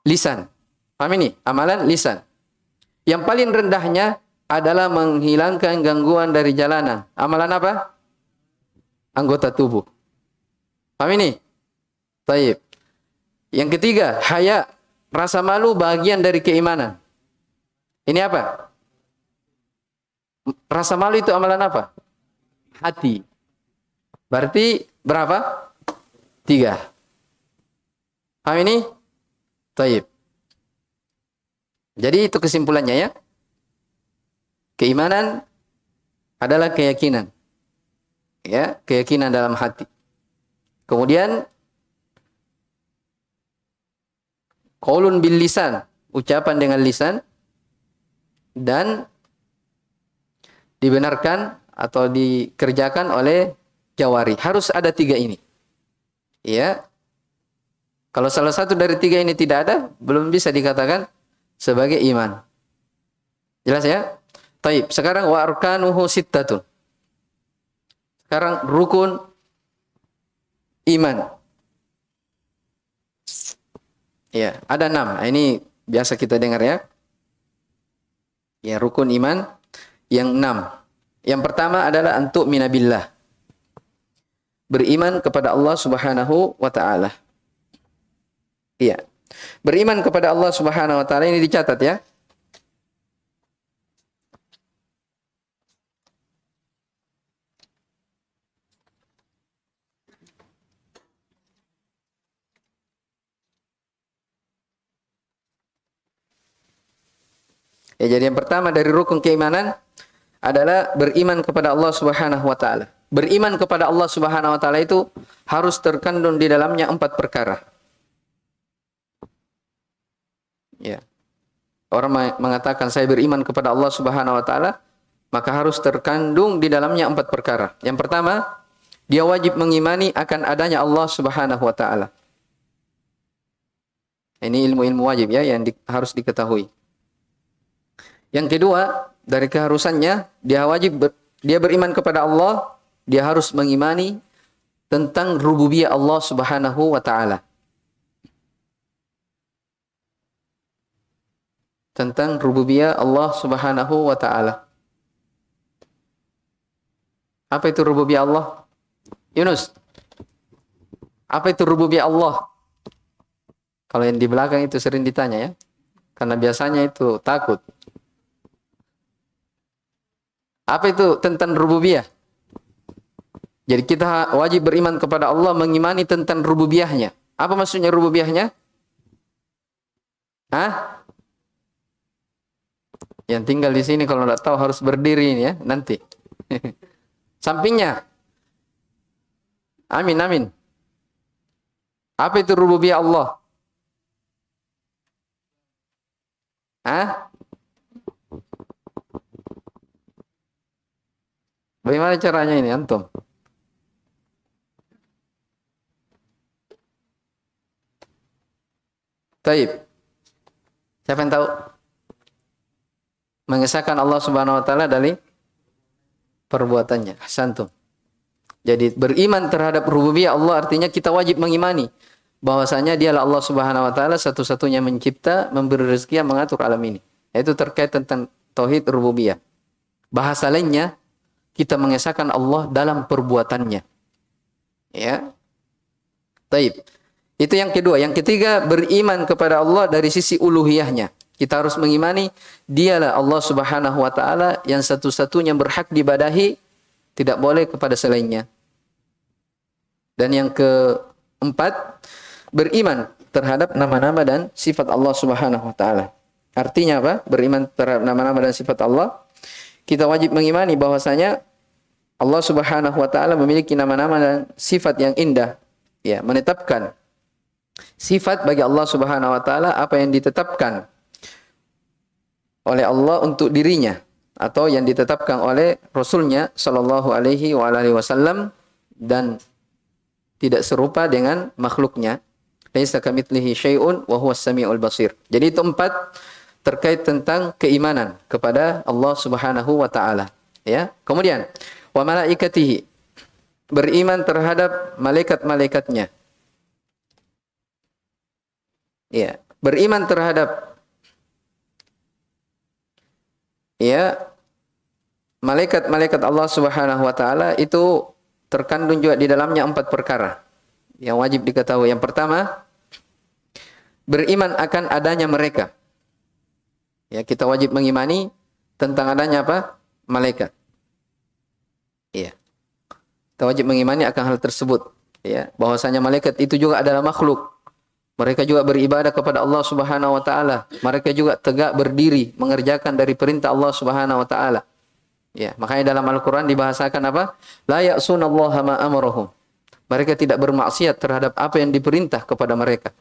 Speaker 1: Lisan. Paham ini? Amalan lisan. Yang paling rendahnya adalah menghilangkan gangguan dari jalanan. Amalan apa? Anggota tubuh. Paham ini? Baik. Yang ketiga, haya, rasa malu bagian dari keimanan. Ini apa? Rasa malu itu amalan apa? Hati. Berarti berapa? 3. Paham ini? Baik. Jadi itu kesimpulannya ya. Keimanan adalah keyakinan. Ya, keyakinan dalam hati. Kemudian qaulun bil lisan, ucapan dengan lisan, dan dibenarkan atau dikerjakan oleh jawari. Harus ada 3 ini. Ya. Kalau salah satu dari 3 ini tidak ada, belum bisa dikatakan sebagai iman. Jelas ya? Taib. Sekarang wa arkanuhu sittatun. Sekarang rukun iman. Ya, ada 6. Ini biasa kita dengar ya. Ya, rukun iman yang 6. Yang pertama adalah antu minabillah. Beriman kepada Allah Subhanahu wa taala. Iya. Beriman kepada Allah Subhanahu wa taala ini dicatat ya. Ya, jadi yang pertama dari rukun keimanan adalah beriman kepada Allah Subhanahu wa taala. Beriman kepada Allah Subhanahu wa taala itu harus terkandung di dalamnya 4 perkara. Ya. Orang mengatakan saya beriman kepada Allah Subhanahu wa taala, maka harus terkandung di dalamnya 4 perkara. Yang pertama, dia wajib mengimani akan adanya Allah Subhanahu wa taala. Ini ilmu-ilmu wajib ya yang harus diketahui. Yang kedua, dari keharusannya dia beriman kepada Allah, dia harus mengimani tentang rububiyah Allah Subhanahu wa taala. Tentang rububiyah Allah Subhanahu wa taala. Apa itu rububiyah Allah? Yunus. Apa itu rububiyah Allah? Kalau yang di belakang itu sering ditanya ya. Karena biasanya itu takut. Apa itu tentang rububiyah? Jadi kita wajib beriman kepada Allah, mengimani tentang rububiyahnya. Apa maksudnya rububiyahnya? Hah? Yang tinggal di sini kalau tidak tahu harus berdiri ini ya nanti. Sampingnya. Amin, amin. Apa itu rububiyah Allah? Hah? Bagaimana caranya ini antum? Taib. Siapa yang tahu? Mengesahkan Allah Subhanahu wa taala dari perbuatannya. Ahsantum. Jadi beriman terhadap rububiyah Allah artinya kita wajib mengimani bahwasanya dialah Allah Subhanahu wa taala satu-satunya mencipta, memberi rezeki, yang mengatur alam ini. Itu terkait tentang tauhid rububiyah. Bahasa lainnya kita mengesahkan Allah dalam perbuatannya. Ya. Taib. Itu yang kedua. Yang ketiga, beriman kepada Allah dari sisi uluhiyahnya. Kita harus mengimani dialah Allah Subhanahu wa taala yang satu-satunya berhak diibadahi, tidak boleh kepada selainnya. Dan yang keempat, beriman terhadap nama-nama dan sifat Allah Subhanahu wa taala. Artinya apa? Beriman terhadap nama-nama dan sifat Allah. Kita wajib mengimani bahwasanya Allah Subhanahu wa taala memiliki nama-nama dan sifat yang indah. Ya, menetapkan sifat bagi Allah Subhanahu wa taala apa yang ditetapkan oleh Allah untuk dirinya atau yang ditetapkan oleh Rasulnya sallallahu alaihi wasallam dan tidak serupa dengan makhluknya. Laisa kamitslihi syai'un wa huwas samiul basir. Jadi itu empat terkait tentang keimanan kepada Allah Subhanahu wa taala, ya. Kemudian wa malaikatihi, beriman terhadap malaikat-malaikatnya. Ya, beriman terhadap malaikat-malaikat Allah Subhanahu wa taala itu terkandung juga di dalamnya empat perkara yang wajib diketahui. Yang pertama, beriman akan adanya mereka. Ya, kita wajib mengimani tentang adanya apa? Malaikat. Iya. Kita wajib mengimani akan hal tersebut, ya, bahwasanya malaikat itu juga adalah makhluk. Mereka juga beribadah kepada Allah Subhanahu wa taala. Mereka juga tegak berdiri mengerjakan dari perintah Allah Subhanahu wa taala. Ya, makanya dalam Al-Qur'an dibahasakan apa? La ya'sunallaha ma amarahum. Mereka tidak bermaksiat terhadap apa yang diperintah kepada mereka.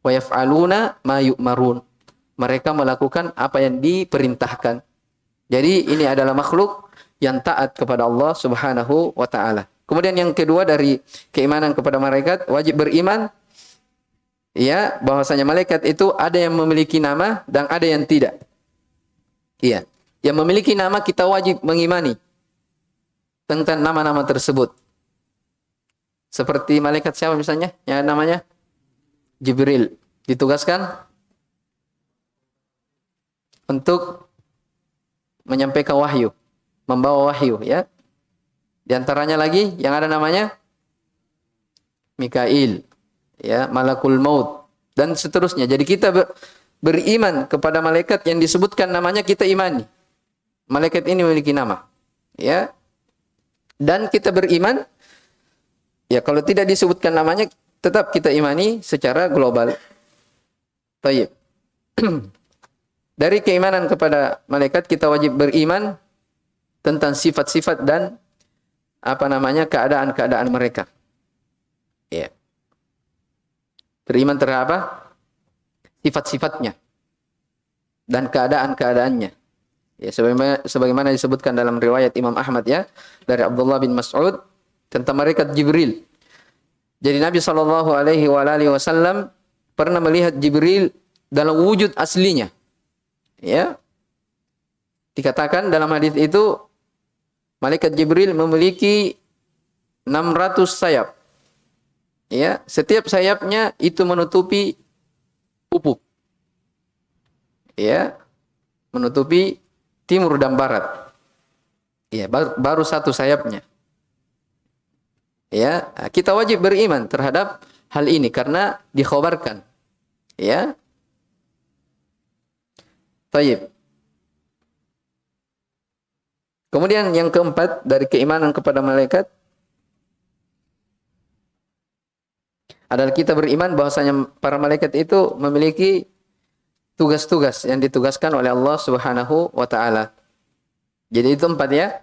Speaker 1: Wa yaf'aluna ma yu'marun. Mereka melakukan apa yang diperintahkan. Jadi ini adalah makhluk yang taat kepada Allah Subhanahu wa taala. Kemudian yang kedua dari keimanan kepada malaikat, wajib beriman ya bahwasanya malaikat itu ada yang memiliki nama dan ada yang tidak. Iya. Yang memiliki nama kita wajib mengimani tentang nama-nama tersebut. Seperti malaikat siapa misalnya? Yang namanya Jibril. Ditugaskan untuk menyampaikan wahyu, membawa wahyu, ya. Di antaranya lagi yang ada namanya Mikail, ya, Malakul Maut dan seterusnya. Jadi kita beriman kepada malaikat yang disebutkan namanya, kita imani. Malaikat ini memiliki nama, ya. Dan kita beriman ya kalau tidak disebutkan namanya tetap kita imani secara global. Baik. Dari keimanan kepada malaikat kita wajib beriman tentang sifat-sifat dan keadaan-keadaan mereka. Ya. Beriman terhadap apa? Sifat-sifatnya dan keadaan-keadaannya. Ya, sebagaimana disebutkan dalam riwayat Imam Ahmad, ya, dari Abdullah bin Mas'ud tentang malaikat Jibril. Jadi Nabi sallallahu alaihi wasallam pernah melihat Jibril dalam wujud aslinya. Ya. Dikatakan dalam hadis itu malaikat Jibril memiliki 600 sayap. Ya, setiap sayapnya itu menutupi ufuk. Ya, menutupi timur dan barat. Ya, baru satu sayapnya. Ya, kita wajib beriman terhadap hal ini karena dikhabarkan. Ya. Taib. Kemudian yang keempat dari keimanan kepada malaikat adalah kita beriman bahwasanya para malaikat itu memiliki tugas-tugas yang ditugaskan oleh Allah Subhanahu wa taala. Jadi itu empat ya.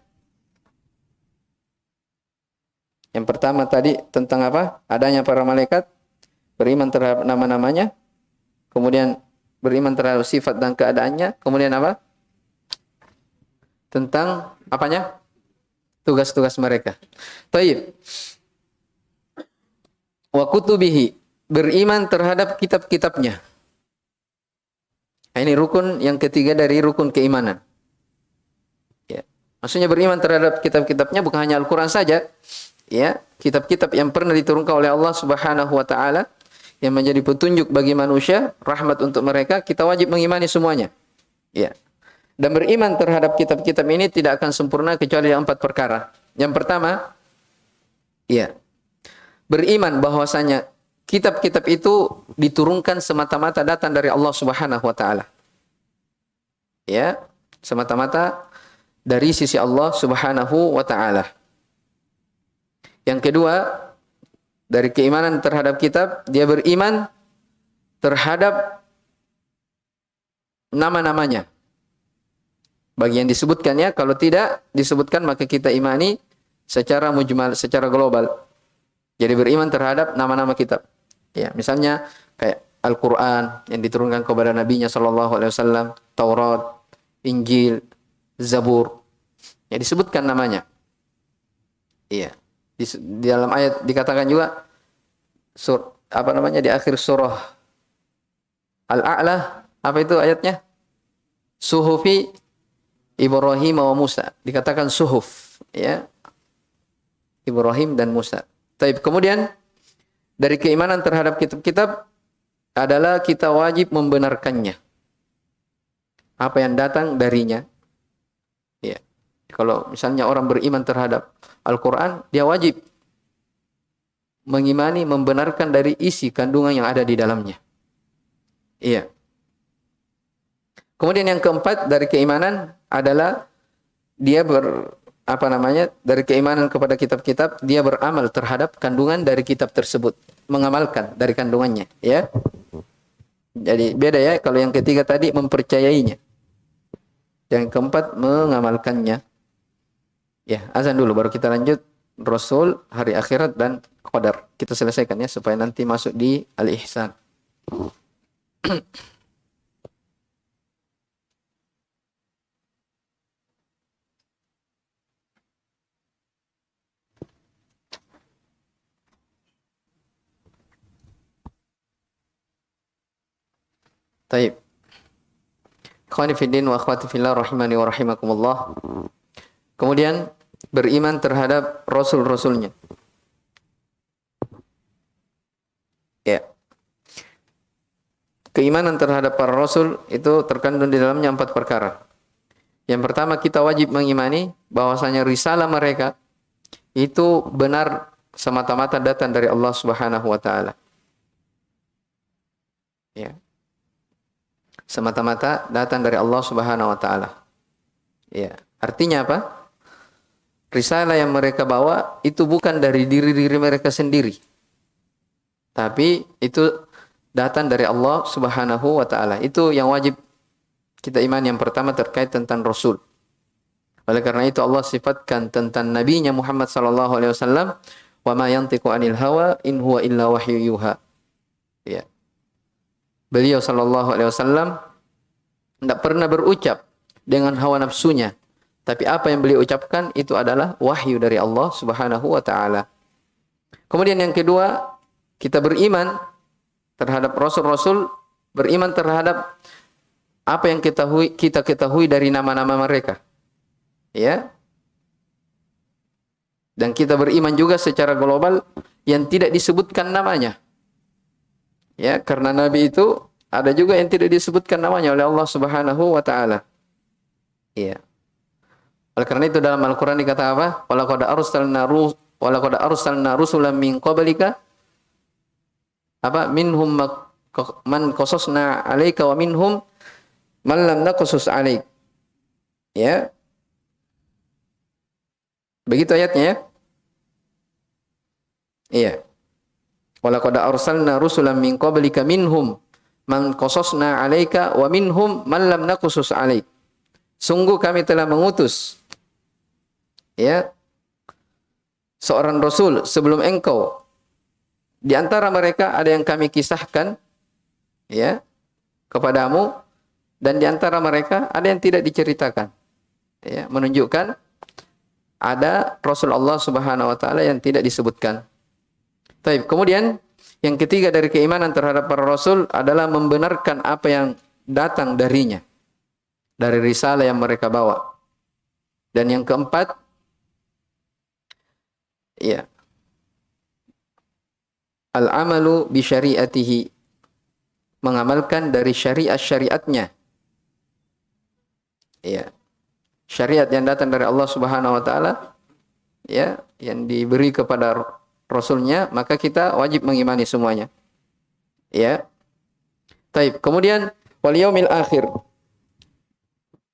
Speaker 1: Yang pertama tadi tentang apa? Adanya para malaikat, beriman terhadap nama-namanya, kemudian beriman terhadap sifat dan keadaannya, kemudian apa? Tentang apanya? Tugas-tugas mereka. Taib. Wa kutubihi, beriman terhadap kitab-kitabnya. Ini rukun yang ketiga dari rukun keimanan. Ya. Maksudnya beriman terhadap kitab-kitabnya bukan hanya Al-Quran saja. Ya, kitab-kitab yang pernah diturunkan oleh Allah Subhanahu wa taala yang menjadi petunjuk bagi manusia, rahmat untuk mereka, kita wajib mengimani semuanya. Ya. Dan beriman terhadap kitab-kitab ini tidak akan sempurna kecuali yang 4 perkara. Yang pertama, ya, beriman bahwasanya kitab-kitab itu diturunkan semata-mata datang dari Allah Subhanahu wa taala. Ya, semata-mata dari sisi Allah Subhanahu wa taala. Yang kedua, dari keimanan terhadap kitab, dia beriman terhadap nama-namanya. Bagi yang disebutkan ya, kalau tidak disebutkan maka kita imani secara mujmal, secara global. Jadi beriman terhadap nama-nama kitab. Ya, misalnya kayak Al-Qur'an yang diturunkan kepada Nabi-Nya sallallahu alaihi wasallam, Taurat, Injil, Zabur. Ya disebutkan namanya. Iya. Di dalam ayat dikatakan juga di akhir surah Al-A'la, apa itu ayatnya? Suhufi Ibrahim wa Musa. Dikatakan suhuf, ya. Ibrahim dan Musa. Taib. Kemudian dari keimanan terhadap kitab-kitab adalah kita wajib membenarkannya. Apa yang datang darinya. Ya. Kalau misalnya orang beriman terhadap Al-Quran, dia wajib mengimani, membenarkan dari isi kandungan yang ada di dalamnya. Iya. Kemudian yang keempat dari keimanan adalah dia dari keimanan kepada kitab-kitab, dia beramal terhadap kandungan dari kitab tersebut, mengamalkan dari kandungannya, ya. Jadi beda ya, kalau yang ketiga tadi mempercayainya. Yang keempat mengamalkannya. Ya, azan dulu baru kita lanjut Rasul, hari akhirat dan qadar. Kita selesaikan ya supaya nanti masuk di Al-Ihsan. Taib. Ikhwani fiddin wa akhwati fillah rahimani wa rahimakumullah. Kemudian beriman terhadap rasul-rasulnya. Ya. Keimanan terhadap para rasul itu terkandung di dalamnya 4 perkara. Yang pertama, kita wajib mengimani bahwasanya risalah mereka itu benar semata-mata datang dari Allah Subhanahu wa taala. Ya. Semata-mata datang dari Allah Subhanahu wa taala. Ya. Artinya apa? Risalah yang mereka bawa itu bukan dari diri-diri mereka sendiri. Tapi itu datang dari Allah Subhanahu wa taala. Itu yang wajib kita iman yang pertama terkait tentang Rasul. Oleh karena itu Allah sifatkan tentang Nabi-Nya Muhammad sallallahu alaihi wasallam, "Wa ma yantiqu 'anil hawa in huwa illa wahyu yuha." Ya. Beliau sallallahu alaihi wasallam tidak pernah berucap dengan hawa nafsunya. Tapi apa yang beliau ucapkan itu adalah wahyu dari Allah Subhanahu wa taala. Kemudian yang kedua, kita beriman terhadap rasul-rasul, beriman terhadap apa yang kita ketahui dari nama-nama mereka. Ya. Dan kita beriman juga secara global yang tidak disebutkan namanya. Ya, karena nabi itu ada juga yang tidak disebutkan namanya oleh Allah Subhanahu wa taala. Iya. Oleh karena itu dalam Al-Quran dikata apa? Walaqad arsalna walaqad arsalna rusulan min qablika minhum man qasasna 'alaika wa minhum man lam naqsus 'alaik. Ya. Begitu ayatnya ya. Iya. Walaqad arsalna rusulan min qablika minhum man qasasna 'alaika wa minhum man lam naqsus 'alaik. Sungguh kami telah mengutus ya seorang rasul sebelum engkau. Di antara mereka ada yang kami kisahkan ya kepadamu, dan di antara mereka ada yang tidak diceritakan. Ya, menunjukkan ada Rasul Allah Subhanahu wa taala yang tidak disebutkan. Baik, kemudian yang ketiga dari keimanan terhadap para rasul adalah membenarkan apa yang datang darinya, dari risalah yang mereka bawa. Dan yang keempat, ya, al-amalu bi syariatihi, mengamalkan dari syariat-syariatnya. Ya. Syariat yang datang dari Allah Subhanahu wa taala ya, yang diberi kepada rasulnya, maka kita wajib mengimani semuanya. Ya. Taib. Kemudian wal yaumil akhir.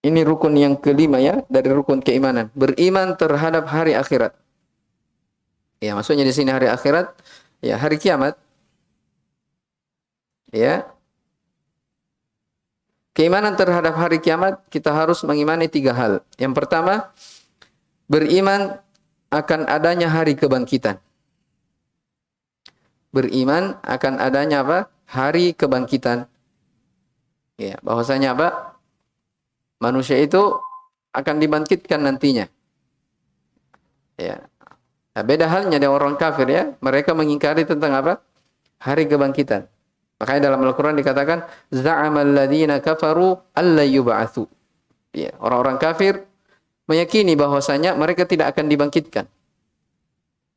Speaker 1: Ini rukun yang kelima ya dari rukun keimanan, beriman terhadap hari akhirat. Ya, maksudnya di sini hari akhirat ya hari kiamat. Ya. Keimanan terhadap hari kiamat, kita harus mengimani 3 hal. Yang pertama, beriman akan adanya hari kebangkitan. Beriman akan adanya apa? Hari kebangkitan. Ya, bahwasanya apa? Manusia itu akan dibangkitkan nantinya. Ya. Nah, beda halnya dengan orang kafir ya. Mereka mengingkari tentang apa? Hari kebangkitan. Makanya dalam Al-Quran dikatakan za'amal ladzina kafaru alla yub'atsu. Ya, orang-orang kafir meyakini bahwasanya mereka tidak akan dibangkitkan.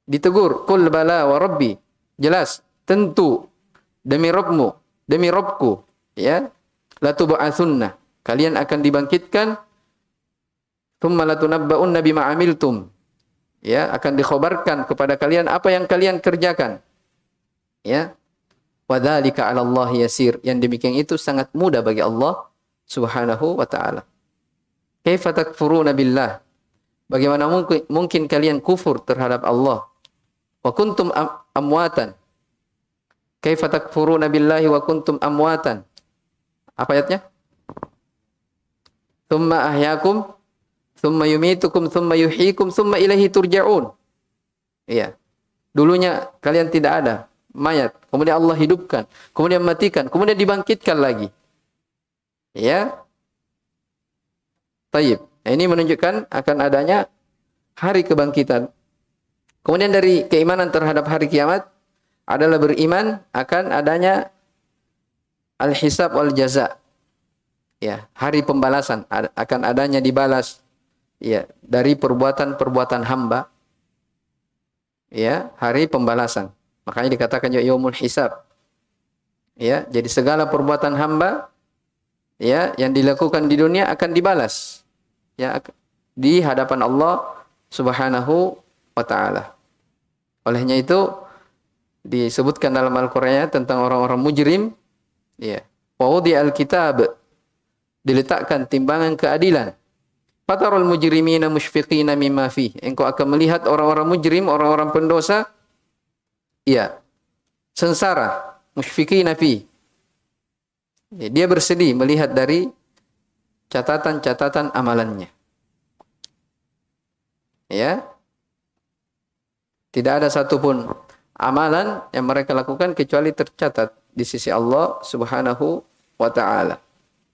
Speaker 1: Ditegur, qul bala wa rabbi. Jelas, tentu demi Rabbmu, demi Rabbku, ya, la tub'atsunna. Kalian akan dibangkitkan, tsumma latunabba'unna bima 'amiltum. Ya, akan dikhabarkan kepada kalian apa yang kalian kerjakan. Ya. Wadzalika 'ala Allah yasir. Yang demikian itu sangat mudah bagi Allah Subhanahu wa taala. Kaifa takfuruna billah? Bagaimana mungkin kalian kufur terhadap Allah? Wa kuntum amwatan. Kaifa takfuruna billahi wa kuntum amwatan? Apa ayatnya? Tsumma ahyakum, tsumma yumitukum, tsumma yuhyikum, tsumma ilaihi turja'un. Iya. Dulunya kalian tidak ada, mayat, kemudian Allah hidupkan, kemudian matikan, kemudian dibangkitkan lagi. Ya. Taib. Ini menunjukkan akan adanya hari kebangkitan. Kemudian dari keimanan terhadap hari kiamat adalah beriman akan adanya al-hisab wal jaza. Ya, hari pembalasan, akan adanya dibalas ya dari perbuatan-perbuatan hamba. Ya, hari pembalasan. Makanya dikatakan yaumul hisab. Ya, jadi segala perbuatan hamba ya yang dilakukan di dunia akan dibalas ya di hadapan Allah Subhanahu wa taala. Olehnya itu disebutkan dalam Al-Qur'an tentang orang-orang mujrim ya. Wa wudi'al kitab, diletakkan timbangan keadilan. Fatarul mujrimina musyfiqina mimma fi. Engkau akan melihat orang-orang mujrim, orang-orang pendosa ya sengsara, musyfiqina fi. Ya, dia bersedih melihat dari catatan-catatan amalannya. Ya. Tidak ada satupun amalan yang mereka lakukan kecuali tercatat di sisi Allah Subhanahu wa taala.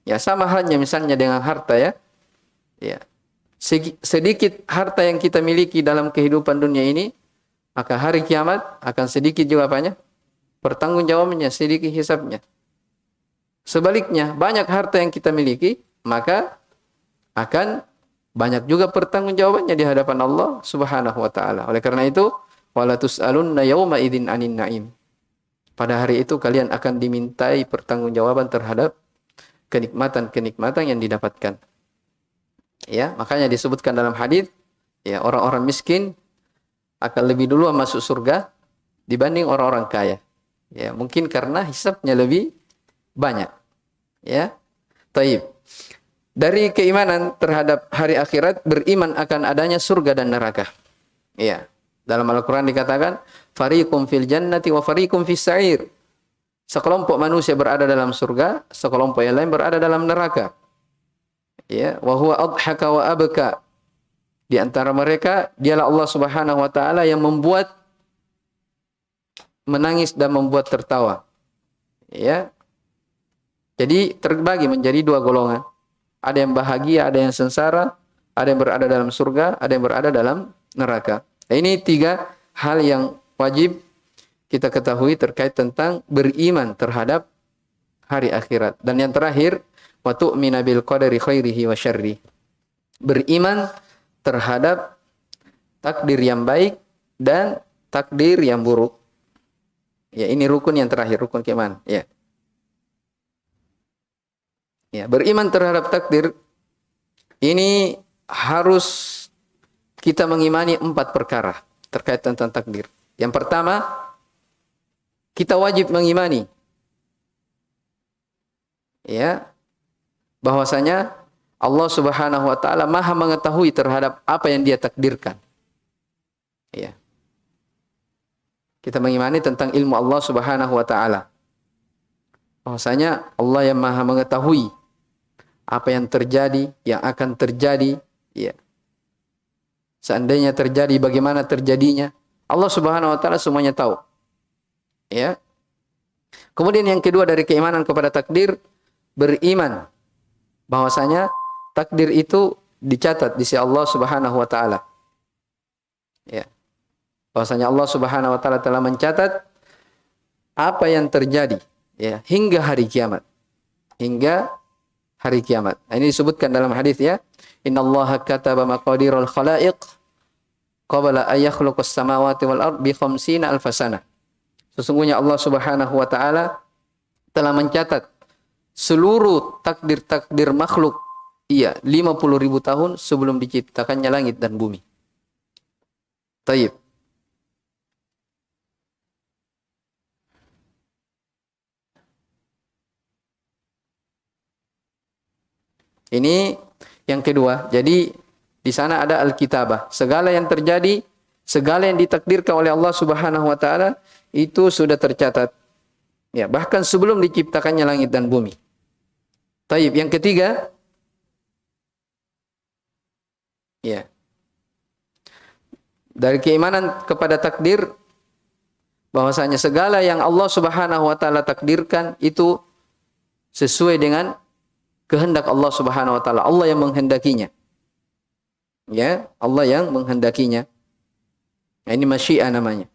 Speaker 1: Ya, sama halnya misalnya dengan harta ya. Ya. Sedikit harta yang kita miliki dalam kehidupan dunia ini, maka hari kiamat akan sedikit juga apanya? Pertanggungjawabannya, sedikit hisabnya. Sebaliknya, banyak harta yang kita miliki, maka akan banyak juga pertanggungjawabannya di hadapan Allah Subhanahu wa taala. Oleh karena itu, wala tus'alunna yauma idzin 'anin na'im. Pada hari itu kalian akan dimintai pertanggungjawaban terhadap kenikmatan-kenikmatan yang didapatkan. Ya, makanya disebutkan dalam hadis, ya, orang-orang miskin akan lebih dulu masuk surga dibanding orang-orang kaya. Ya, mungkin karena hisabnya lebih banyak. Ya. Taib. Dari keimanan terhadap hari akhirat, beriman akan adanya surga dan neraka. Ya. Dalam Al-Qur'an dikatakan, fariqum fil jannati wa fariqum fis sa'ir. Sekelompok manusia berada dalam surga, sekelompok yang lain berada dalam neraka. Ya, wa huwa adhaka wa abka. Di antara mereka dialah Allah Subhanahu wa taala yang membuat menangis dan membuat tertawa. Ya. Jadi terbagi menjadi dua golongan. Ada yang bahagia, ada yang sengsara, ada yang berada dalam surga, ada yang berada dalam neraka. Nah, ini tiga hal yang wajib kita ketahui terkait tentang beriman terhadap hari akhirat. Dan yang terakhir, wa tu'mina bil qadari khairihi wa syarri. Beriman terhadap takdir yang baik dan takdir yang buruk. Ya, ini rukun yang terakhir, rukun keimanan. Ya. Ya, beriman terhadap takdir ini harus kita mengimani 4 perkara terkait tentang takdir. Yang pertama, kita wajib mengimani ya bahwasanya Allah Subhanahu wa taala Maha mengetahui terhadap apa yang Dia takdirkan. Ya. Kita mengimani tentang ilmu Allah Subhanahu wa taala. Bahwasanya Allah yang Maha mengetahui apa yang terjadi, yang akan terjadi, ya. Seandainya terjadi, bagaimana terjadinya. Allah Subhanahu wa taala semuanya tahu. Ya. Kemudian yang kedua dari keimanan kepada takdir, beriman bahwasanya takdir itu dicatat di sisi Allah Subhanahu wa taala. Ya. Bahwasanya Allah Subhanahu wa taala telah mencatat apa yang terjadi ya hingga hari kiamat. Hingga hari kiamat. Nah, ini disebutkan dalam hadis ya. Innallaha kataba maqadirul khalaiq qabla an yakhluqas samawati wal ard bi 50 alf sanah. Sesungguhnya Allah Subhanahu wa taala telah mencatat seluruh takdir-takdir makhluk 50.000 tahun sebelum diciptakannya langit dan bumi. Taib. Ini yang kedua. Jadi di sana ada al-kitabah. Segala yang terjadi, segala yang ditakdirkan oleh Allah Subhanahu wa taala itu sudah tercatat. Ya, bahkan sebelum diciptakannya langit dan bumi. Taib. Yang ketiga, ya. Dari keimanan kepada takdir bahwasanya segala yang Allah Subhanahu wa taala takdirkan itu sesuai dengan kehendak Allah Subhanahu wa taala. Allah yang menghendakinya. Ya, Allah yang menghendakinya. Nah, ini masyiah namanya.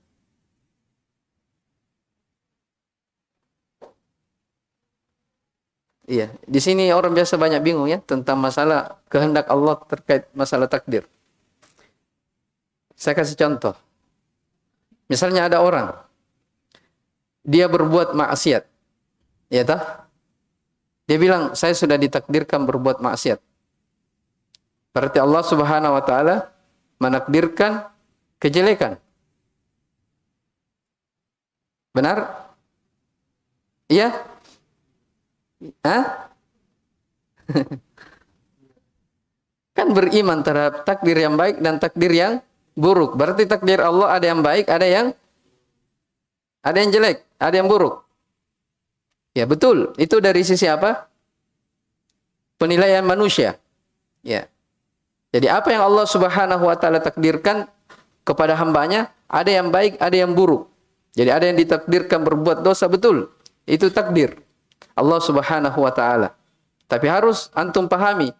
Speaker 1: Iya, di sini orang biasa banyak bingung ya tentang masalah kehendak Allah terkait masalah takdir. Saya kasih contoh. Misalnya ada orang dia berbuat maksiat. Ya toh? Dia bilang, saya sudah ditakdirkan berbuat maksiat. Berarti Allah Subhanahu wa taala menakdirkan kejelekan. Benar? Iya? Hah? Kan beriman terhadap takdir yang baik dan takdir yang buruk. Berarti takdir Allah ada yang baik, ada yang jelek, ada yang buruk. Ya betul, itu dari sisi apa? Penilaian manusia. Ya. Jadi apa yang Allah Subhanahu wa taala takdirkan kepada hambanya, ada yang baik, ada yang buruk. Jadi ada yang ditakdirkan berbuat dosa, betul. Itu takdir Allah Subhanahu wa taala. Tapi harus antum pahami,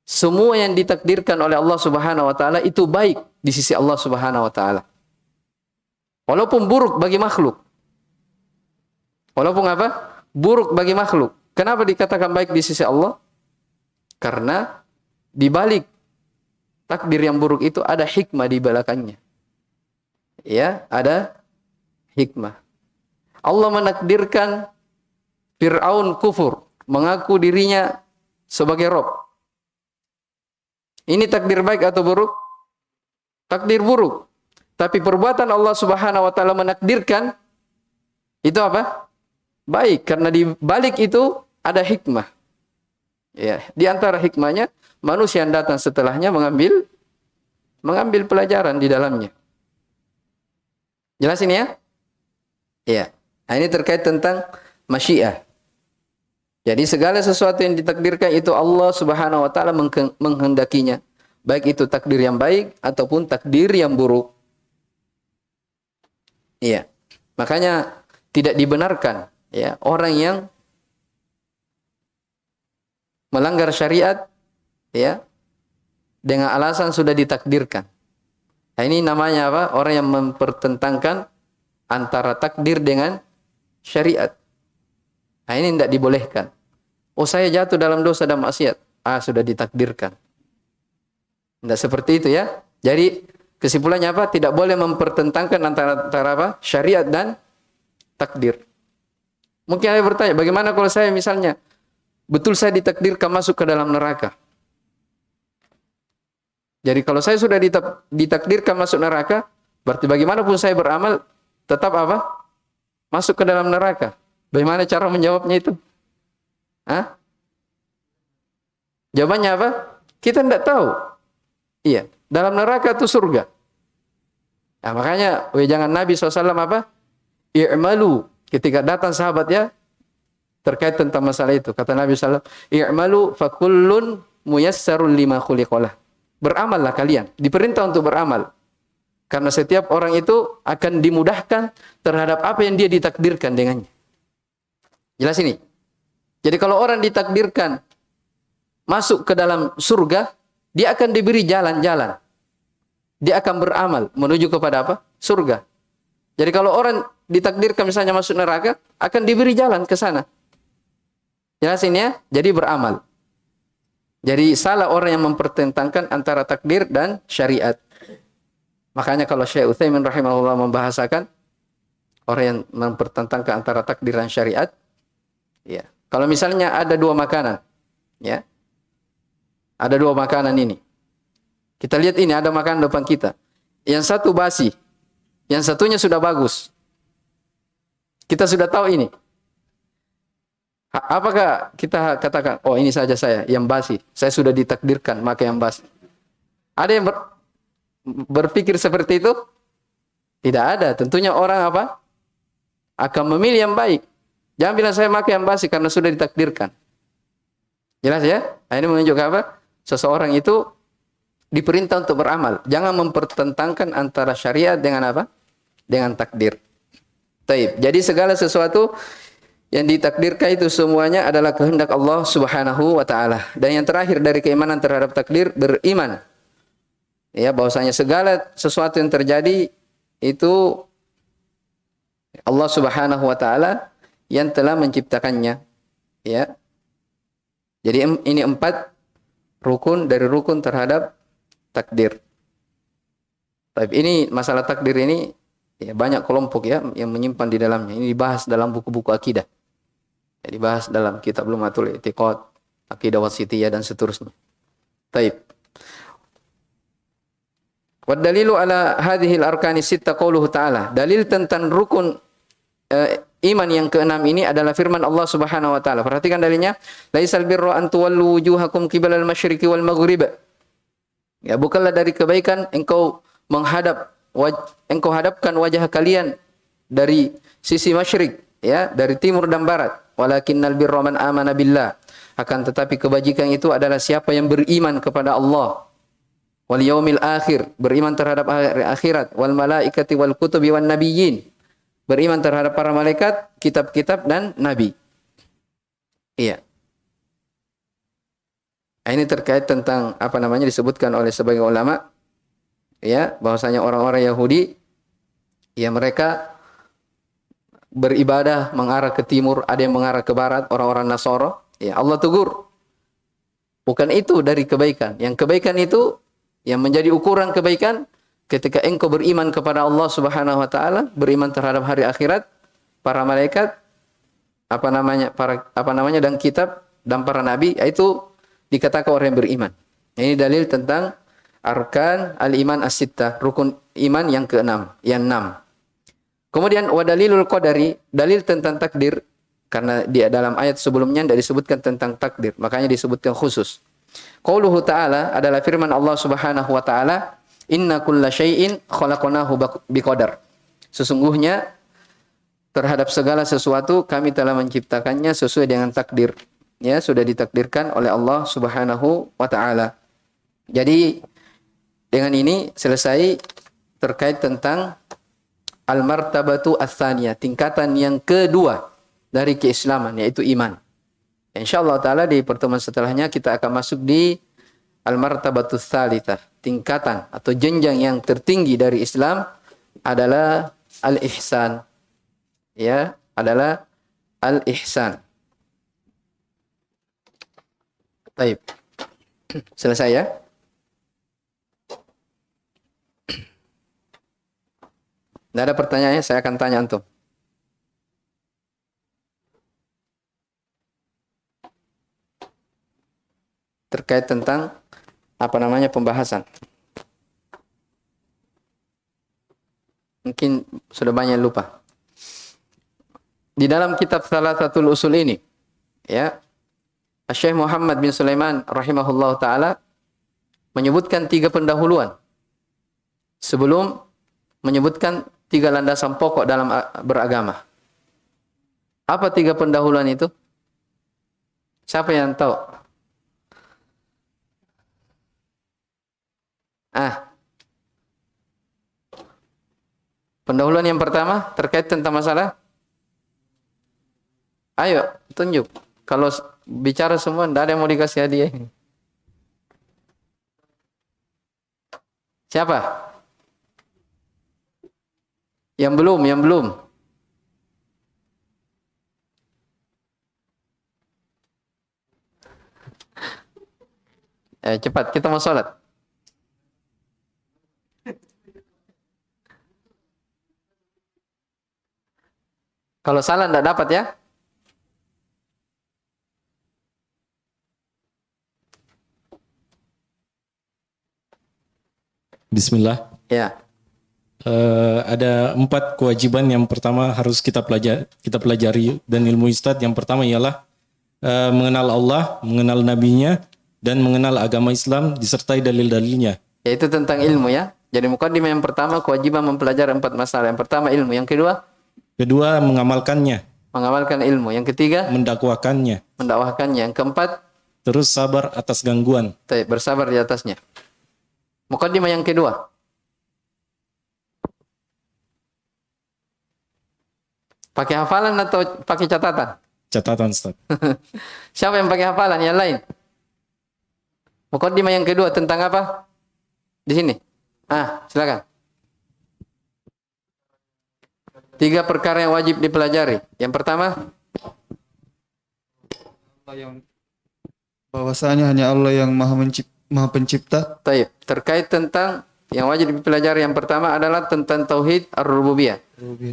Speaker 1: semua yang ditakdirkan oleh Allah Subhanahu wa taala itu baik di sisi Allah Subhanahu wa taala. Walaupun buruk bagi makhluk. Walaupun apa? Buruk bagi makhluk. Kenapa dikatakan baik di sisi Allah? Karena di balik takdir yang buruk itu ada hikmah di belakangnya. Ya, ada hikmah. Allah menakdirkan Fir'aun kufur, mengaku dirinya sebagai Rob. Ini takdir baik atau buruk? Takdir buruk. Tapi perbuatan Allah Subhanahu wa taala menakdirkan itu apa? Baik, karena di balik itu ada hikmah. Ya, di antara hikmahnya manusia yang datang setelahnya mengambil pelajaran di dalamnya. Jelas ini ya? Iya. Nah, ini terkait tentang masyiah. Jadi segala sesuatu yang ditakdirkan itu Allah Subhanahu wa taala menghendakinya. Baik itu takdir yang baik ataupun takdir yang buruk. Iya. Makanya tidak dibenarkan ya orang yang melanggar syariat ya dengan alasan sudah ditakdirkan. Nah, ini namanya apa? Orang yang mempertentangkan antara takdir dengan syariat. Nah, ini tidak dibolehkan. Oh, saya jatuh dalam dosa dan maksiat. Sudah ditakdirkan. Tidak seperti itu ya. Jadi kesimpulannya apa? Tidak boleh mempertentangkan antara apa? Syariat dan takdir. Mungkin ada bertanya, bagaimana kalau saya misalnya betul saya ditakdirkan masuk ke dalam neraka? Jadi kalau saya sudah ditakdirkan masuk neraka, berarti bagaimanapun saya beramal tetap apa? Masuk ke dalam neraka. Bagaimana cara menjawabnya itu? Jawabannya apa? Kita tidak tahu. Iya, dalam neraka itu surga. Nah, makanya jangan Nabi SAW apa? I'malu. Ketika datang sahabat ya terkait tentang masalah itu, kata Nabi SAW, i'malu fakullun muyassarun lima khuliqalah. Beramallah kalian, diperintah untuk beramal. Karena setiap orang itu akan dimudahkan terhadap apa yang dia ditakdirkan dengannya. Jelas ini? Jadi kalau orang ditakdirkan masuk ke dalam surga, dia akan diberi jalan-jalan. Dia akan beramal menuju kepada apa? Surga. Jadi kalau orang ditakdirkan misalnya masuk neraka, akan diberi jalan ke sana. Jelas ini ya? Jadi beramal. Jadi salah orang yang mempertentangkan antara takdir dan syariat. Makanya kalau Syekh Utsaimin rahimahullah membahasakan orang yang mempertentangkan antara takdir dan syariat, ya. Kalau misalnya ada dua makanan, ya. Ada dua makanan ini. Kita lihat ini ada makanan depan kita. Yang satu basi, yang satunya sudah bagus. Kita sudah tahu ini. Apakah kita katakan, oh ini saja saya yang basi, saya sudah ditakdirkan maka yang basi. Ada yang berpikir seperti itu? Tidak ada. Tentunya orang apa? Akan memilih yang baik. Jangan bilang saya makan yang basi karena sudah ditakdirkan. Jelas ya? Nah, ini menunjukkan apa? Seseorang itu diperintah untuk beramal. Jangan mempertentangkan antara syariat dengan apa? Dengan takdir. Taib. Jadi segala sesuatu yang ditakdirkan itu semuanya adalah kehendak Allah Subhanahu wa taala. Dan yang terakhir dari keimanan terhadap takdir, beriman. Ya, bahwasanya segala sesuatu yang terjadi itu Allah Subhanahu wa taala yang telah menciptakannya. Ya. Jadi ini 4 rukun dari rukun terhadap takdir. Tapi ini masalah takdir ini ya banyak kelompok ya yang menyimpan di dalamnya. Ini dibahas dalam buku-buku akidah. Ya, dibahas dalam kitab Lumatul I'tiqad, Aqidah Wasithiyah dan seterusnya. Taib. Wa dalilu ala hadhihi al-arkani sitta qauluhu ta'ala. Dalil tentang rukun iman yang keenam ini adalah firman Allah Subhanahu wa taala. Perhatikan dalilnya, laisal birra an tuwallu wujuhakum qibalal masyriqi wal maghrib. Ya, bukanlah dari kebaikan engkau hadapkan wajah kalian dari sisi masyrik, ya, dari timur dan barat. Walakinnal birra man amana billah. Akan tetapi kebajikan itu adalah siapa yang beriman kepada Allah wal yaumil akhir, beriman terhadap akhirat, wal malaikati wal kutubi wan nabiyyin, beriman terhadap para malaikat, kitab-kitab dan nabi. Iya. Ini terkait tentang apa namanya disebutkan oleh sebagian ulama, ya, bahwasanya orang-orang Yahudi ya mereka beribadah mengarah ke timur, ada yang mengarah ke barat, orang-orang Nasara, ya Allah tegur. Bukan itu dari kebaikan. Yang kebaikan itu yang menjadi ukuran kebaikan ketika engkau beriman kepada Allah Subhanahu wa taala, beriman terhadap hari akhirat, para malaikat, dan kitab dan para nabi, itu dikatakan orang yang beriman. Ini dalil tentang arkan al-iman as-sittah, rukun iman yang keenam, yang 6. Kemudian wa dalilul qadari, dalil tentang takdir, karena di dalam ayat sebelumnya tidak disebutkan tentang takdir, makanya disebutkan khusus. Qauluhu ta'ala adalah firman Allah Subhanahu wa taala, inna kulla syai'in khalaqnahu biqadar. Sesungguhnya terhadap segala sesuatu kami telah menciptakannya sesuai dengan takdir. Ya, sudah ditakdirkan oleh Allah Subhanahu wa taala. Jadi dengan ini selesai terkait tentang al-martabatu ats-tsaniyah, tingkatan yang kedua dari keislaman, yaitu iman. Insyaallah taala di pertemuan setelahnya kita akan masuk di al-martabatu tsalitsah, tingkatan atau jenjang yang tertinggi dari Islam adalah al-ihsan. Ya, adalah al-ihsan. Baik. Selesai ya? Tidak ada pertanyaannya, saya akan tanya antum. Terkait tentang pembahasan. Mungkin sudah banyak lupa. Di dalam kitab Thalathatul Usul ini, ya, Syekh Muhammad bin Sulaiman rahimahullah taala menyebutkan 3 pendahuluan sebelum menyebutkan 3 landasan pokok dalam beragama. Apa 3 pendahuluan itu? Siapa yang tahu? Pendahuluan yang pertama terkait tentang masalah. Ayo, tunjuk. Kalau bicara semua, tidak ada yang mau dikasih hadiah. Siapa? Yang belum. Cepat, kita mau sholat. Kalau salah tidak dapat ya.
Speaker 3: Bismillah.
Speaker 1: Ya.
Speaker 3: Ada 4 kewajiban yang pertama harus kita pelajari dan ilmu Ustadz. Yang pertama ialah mengenal Allah, mengenal nabinya, dan mengenal agama Islam disertai dalil-dalilnya.
Speaker 1: Yaitu tentang ilmu ya. Jadi mukaddimah yang pertama kewajiban mempelajari 4 masalah. Yang pertama ilmu, yang kedua
Speaker 3: Mengamalkannya.
Speaker 1: Mengamalkan ilmu, yang ketiga
Speaker 3: Mendakwahkannya.
Speaker 1: Yang keempat
Speaker 3: Terus sabar atas gangguan.
Speaker 1: Bersabar di atasnya. Mukaddimah yang kedua. Pakai hafalan atau pakai catatan?
Speaker 3: Catatan, Ustaz.
Speaker 1: Siapa yang pakai hafalan? Yang lain. Mukaddimah yang kedua tentang apa? Di sini. Silakan. 3 perkara yang wajib dipelajari. Yang pertama,
Speaker 4: bahwasanya hanya Allah yang maha pencipta.
Speaker 1: Terkait tentang yang wajib dipelajari yang pertama adalah tentang tauhid ar-rububiyah.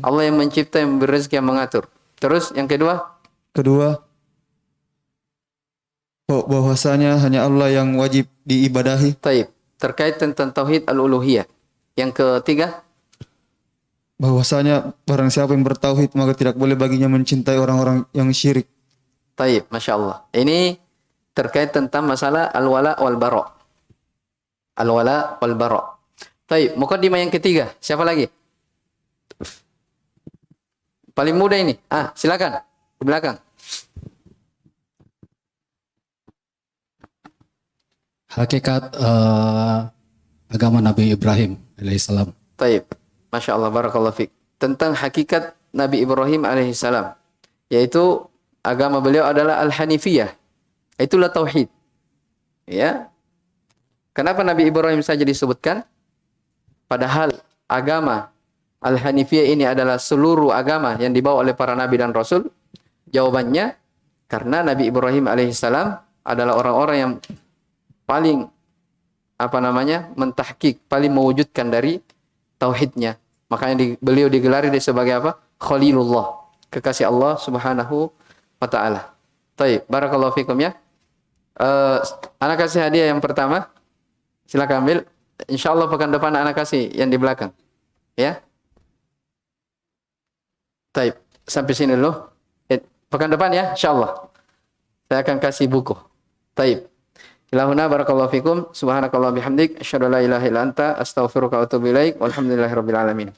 Speaker 1: Allah yang mencipta, yang memberi rezeki, yang mengatur. Terus yang kedua,
Speaker 4: bahwasanya hanya Allah yang wajib diibadahi.
Speaker 1: Terkait tentang tauhid al-uluhiyah. Yang ketiga,
Speaker 4: bahwasanya barang siapa yang bertauhid maka tidak boleh baginya mencintai orang-orang yang syirik.
Speaker 1: Masya Allah. Ini terkait tentang masalah al-wala wal bara. Al-wala wal bara. Mukaddimah yang ketiga. Siapa lagi? Paling muda ini. Silakan. Di belakang.
Speaker 5: Hakikat agama Nabi Ibrahim alaihissalam.
Speaker 1: Masya Allah, barakallahu fiqh. Tentang hakikat Nabi Ibrahim alaihissalam. Yaitu agama beliau adalah al-hanifiyah. Itulah tauhid. Ya. Kenapa Nabi Ibrahim saja disebutkan? Padahal agama al-hanifiyah ini adalah seluruh agama yang dibawa oleh para nabi dan rasul. Jawabannya, karena Nabi Ibrahim alaihissalam adalah orang-orang yang paling mentahqiq, paling mewujudkan dari tauhidnya. Makanya beliau digelari sebagai apa? Khalilullah, kekasih Allah Subhanahu wa taala. Barakallahu fikum ya. Anak kasih hadiah yang pertama. Silakan ambil. Insyaallah pekan depan anak kasih yang di belakang. Ya. Taib. Sampai sini dulu. Pekan depan ya, insyaallah. Saya akan kasih buku. Taib. Ilahuna barakallahu fikum. Subhanakallah bihamdik. Asyhadu an la ilaha illa anta. Astaghfiruka wa atubu ilaik. Walhamdulillahirabbil alamin.